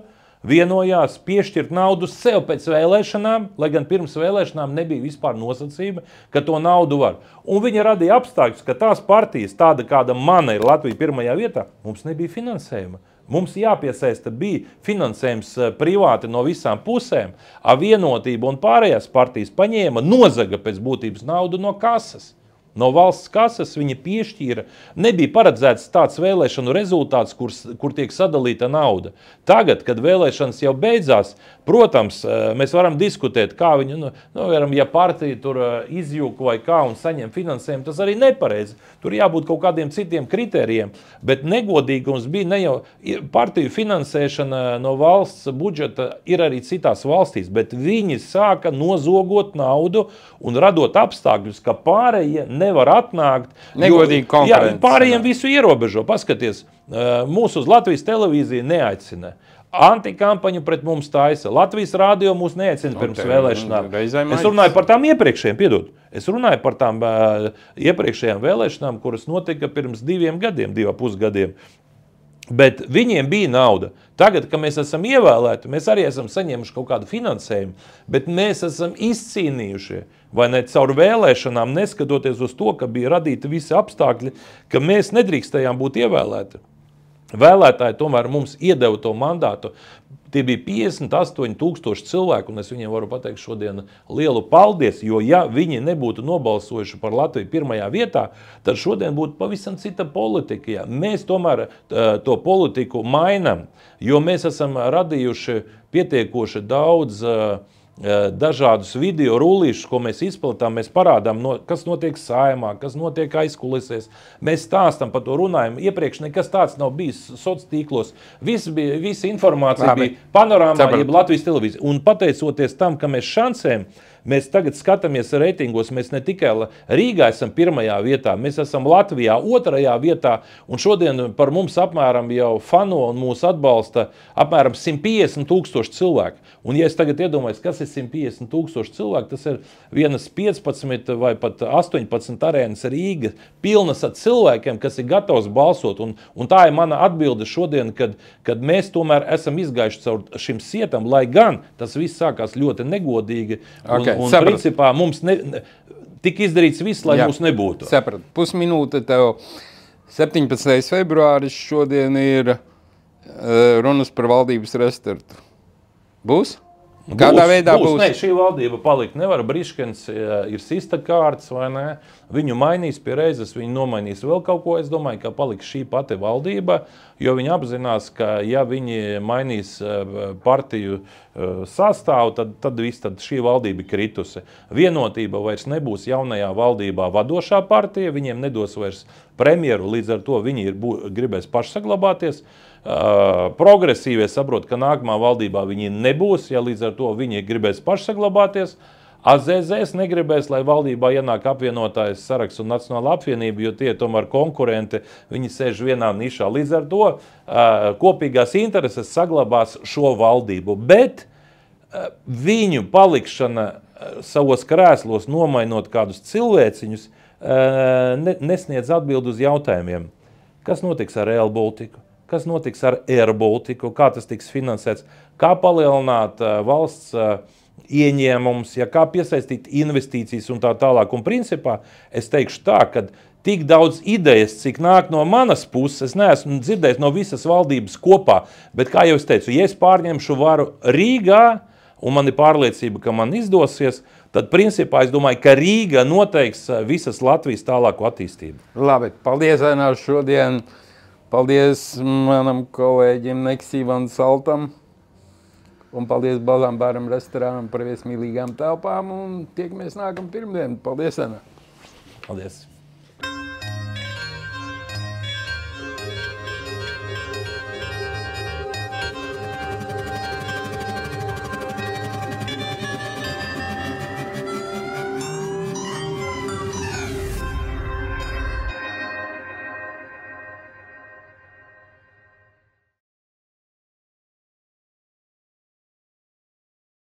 vienojās piešķirt naudu sev pēc vēlēšanām, lai gan pirms vēlēšanām nebija vispār nosacījuma, ka to naudu var. Un viņi radīja apstākļus, ka tās partijas, tāda kāda mana ir Latvija pirmajā vietā, mums nebija finansējuma. Mums jāpiesaista bija finansējums privāti no visām pusēm, a Vienotība un pārējās partijas paņēma, nozaga pēc būtības naudu no kases. No valsts kases viņa piešķīra, nebija paredzēts tāds vēlēšanu rezultāts, kur tiek sadalīta nauda. Tagad, kad vēlēšanas jau beidzās, protams, mēs varam diskutēt, kā viņi, ja partija tur izjūka vai kā un saņem finansējumu, tas arī nepareizi. Tur jābūt kaut kādiem citiem kritērijiem, bet negodīgums bija ne jau partiju finansēšana no valsts budžeta ir arī citās valstīs, bet viņi sāka nozogot naudu un radot apstākļus, ka pārējie nevar atnākt. Negodīgi konkurence. Jā, pārējiem visu ierobežo. Paskaties, mūsu uz Latvijas televīziju neaicina. Antikampaņu pret mums taisa. Latvijas rādio mūs neaicina pirms vēlēšanām. Es runāju par tām iepriekšējām, Es runāju par tām iepriekšējām vēlēšanām, kuras notika pirms 2 gadiem, 2,5 gadiem. Bet viņiem bija nauda. Tagad, kad mēs esam ievēlēti, mēs arī esam saņēmuši kaut kādu finansējumu, bet mēs esam izcīnījuši, vai ne, caur vēlēšanām, neskatoties uz to, ka bija radīti visi apstākļi, ka mēs nedrīkstējām būt ievēlēti. Vēlētāji tomēr mums iedeva to mandātu. Tie bija 58,000 cilvēku, un es viņiem varu pateikt šodien lielu paldies, jo ja viņi nebūtu nobalsojuši par Latviju pirmajā vietā, tad šodien būtu pavisam cita politika. Ja. Mēs tomēr to politiku mainam, jo mēs esam radījuši pietiekoši daudz dažādus video rullīšus, ko mēs izplatām, mēs parādām, kas notiek Saeimā, kas notiek aizkulisēs. Mēs stāstam par to, runājam. Iepriekš nekas tāds nav bijis sociālos tīklos. Visa informācija bija panorāmā, jeb Latvijas televīzija. Un pateicoties tam, ka mēs šansējam, mēs tagad skatāmies reitingos, mēs ne tikai Rīgā esam pirmajā vietā, mēs esam Latvijā otrajā vietā, un šodien par mums apmēram jau fano un mūs atbalsta apmēram 150,000 cilvēku. Un ja es tagad iedomājos, kas ir 150,000 cilvēku, tas ir vienas 15 vai pat 18 arēnas Rīga, pilnas ar cilvēkiem, kas ir gatavs balsot. Un tā ir mana atbilde šodien, kad mēs tomēr esam izgājuši caur šim sietam, lai gan tas viss sākās ļoti negodīgi. Un principā mums tika izdarīts viss, lai mums nebūtu. Saprat, pusminūte tev. 17. februāris šodien ir runas par valdības restartu. Būs? Kādā veidā būs? Ne, šī valdība palikt nevar. Briškens ir sista kārts, vai ne? Viņu mainīs pie reizes, viņu nomainīs vēl kaut ko. Es domāju, ka paliks šī pati valdība, jo viņi apzinās, ka ja viņi mainīs partiju sastāvu, tad šī valdība ir kritusi. Vienotība vairs nebūs jaunajā valdībā vadošā partija, viņiem nedos vairs premjeru, līdz ar to viņi gribēs pašsaglabāties. Progresīvie saprot, ka nākamā valdībā viņi nebūs, ja līdz ar to viņi gribēs pašsaglabāties. AZZS negribēs, lai valdībā ienāk apvienotājs saraksts un Nacionāla apvienība, jo tie tomēr konkurenti, viņi sēž vienā nišā. Līdz ar to kopīgās intereses saglabās šo valdību, bet viņu palikšana savos krēslos, nomainot kādus cilvēciņus, nesniedz atbildi uz jautājumiem. Kas notiks ar Rail Baltiku? Kas notiks ar Air Baltiku, kā tas tiks finansēts, kā palielināt valsts ieņēmumus, kā piesaistīt investīcijas un tā tālāk. Un principā es teikšu tā, ka tik daudz idejas, cik nāk no manas puses, es neesmu dzirdējis no visas valdības kopā, bet kā jau es teicu, ja es pārņemšu varu Rīgā, un man ir pārliecība, ka man izdosies, tad principā es domāju, ka Rīga noteiks visas Latvijas tālāko attīstību. Labi, paldies, Ainār, šodien. Paldies manam kolēģim Neksīvam Saltam un paldies Balām bāram restorānam par viesmīlīgām telpām un tiekamies nākamā pirmdien. Paldies, Ainār! Paldies!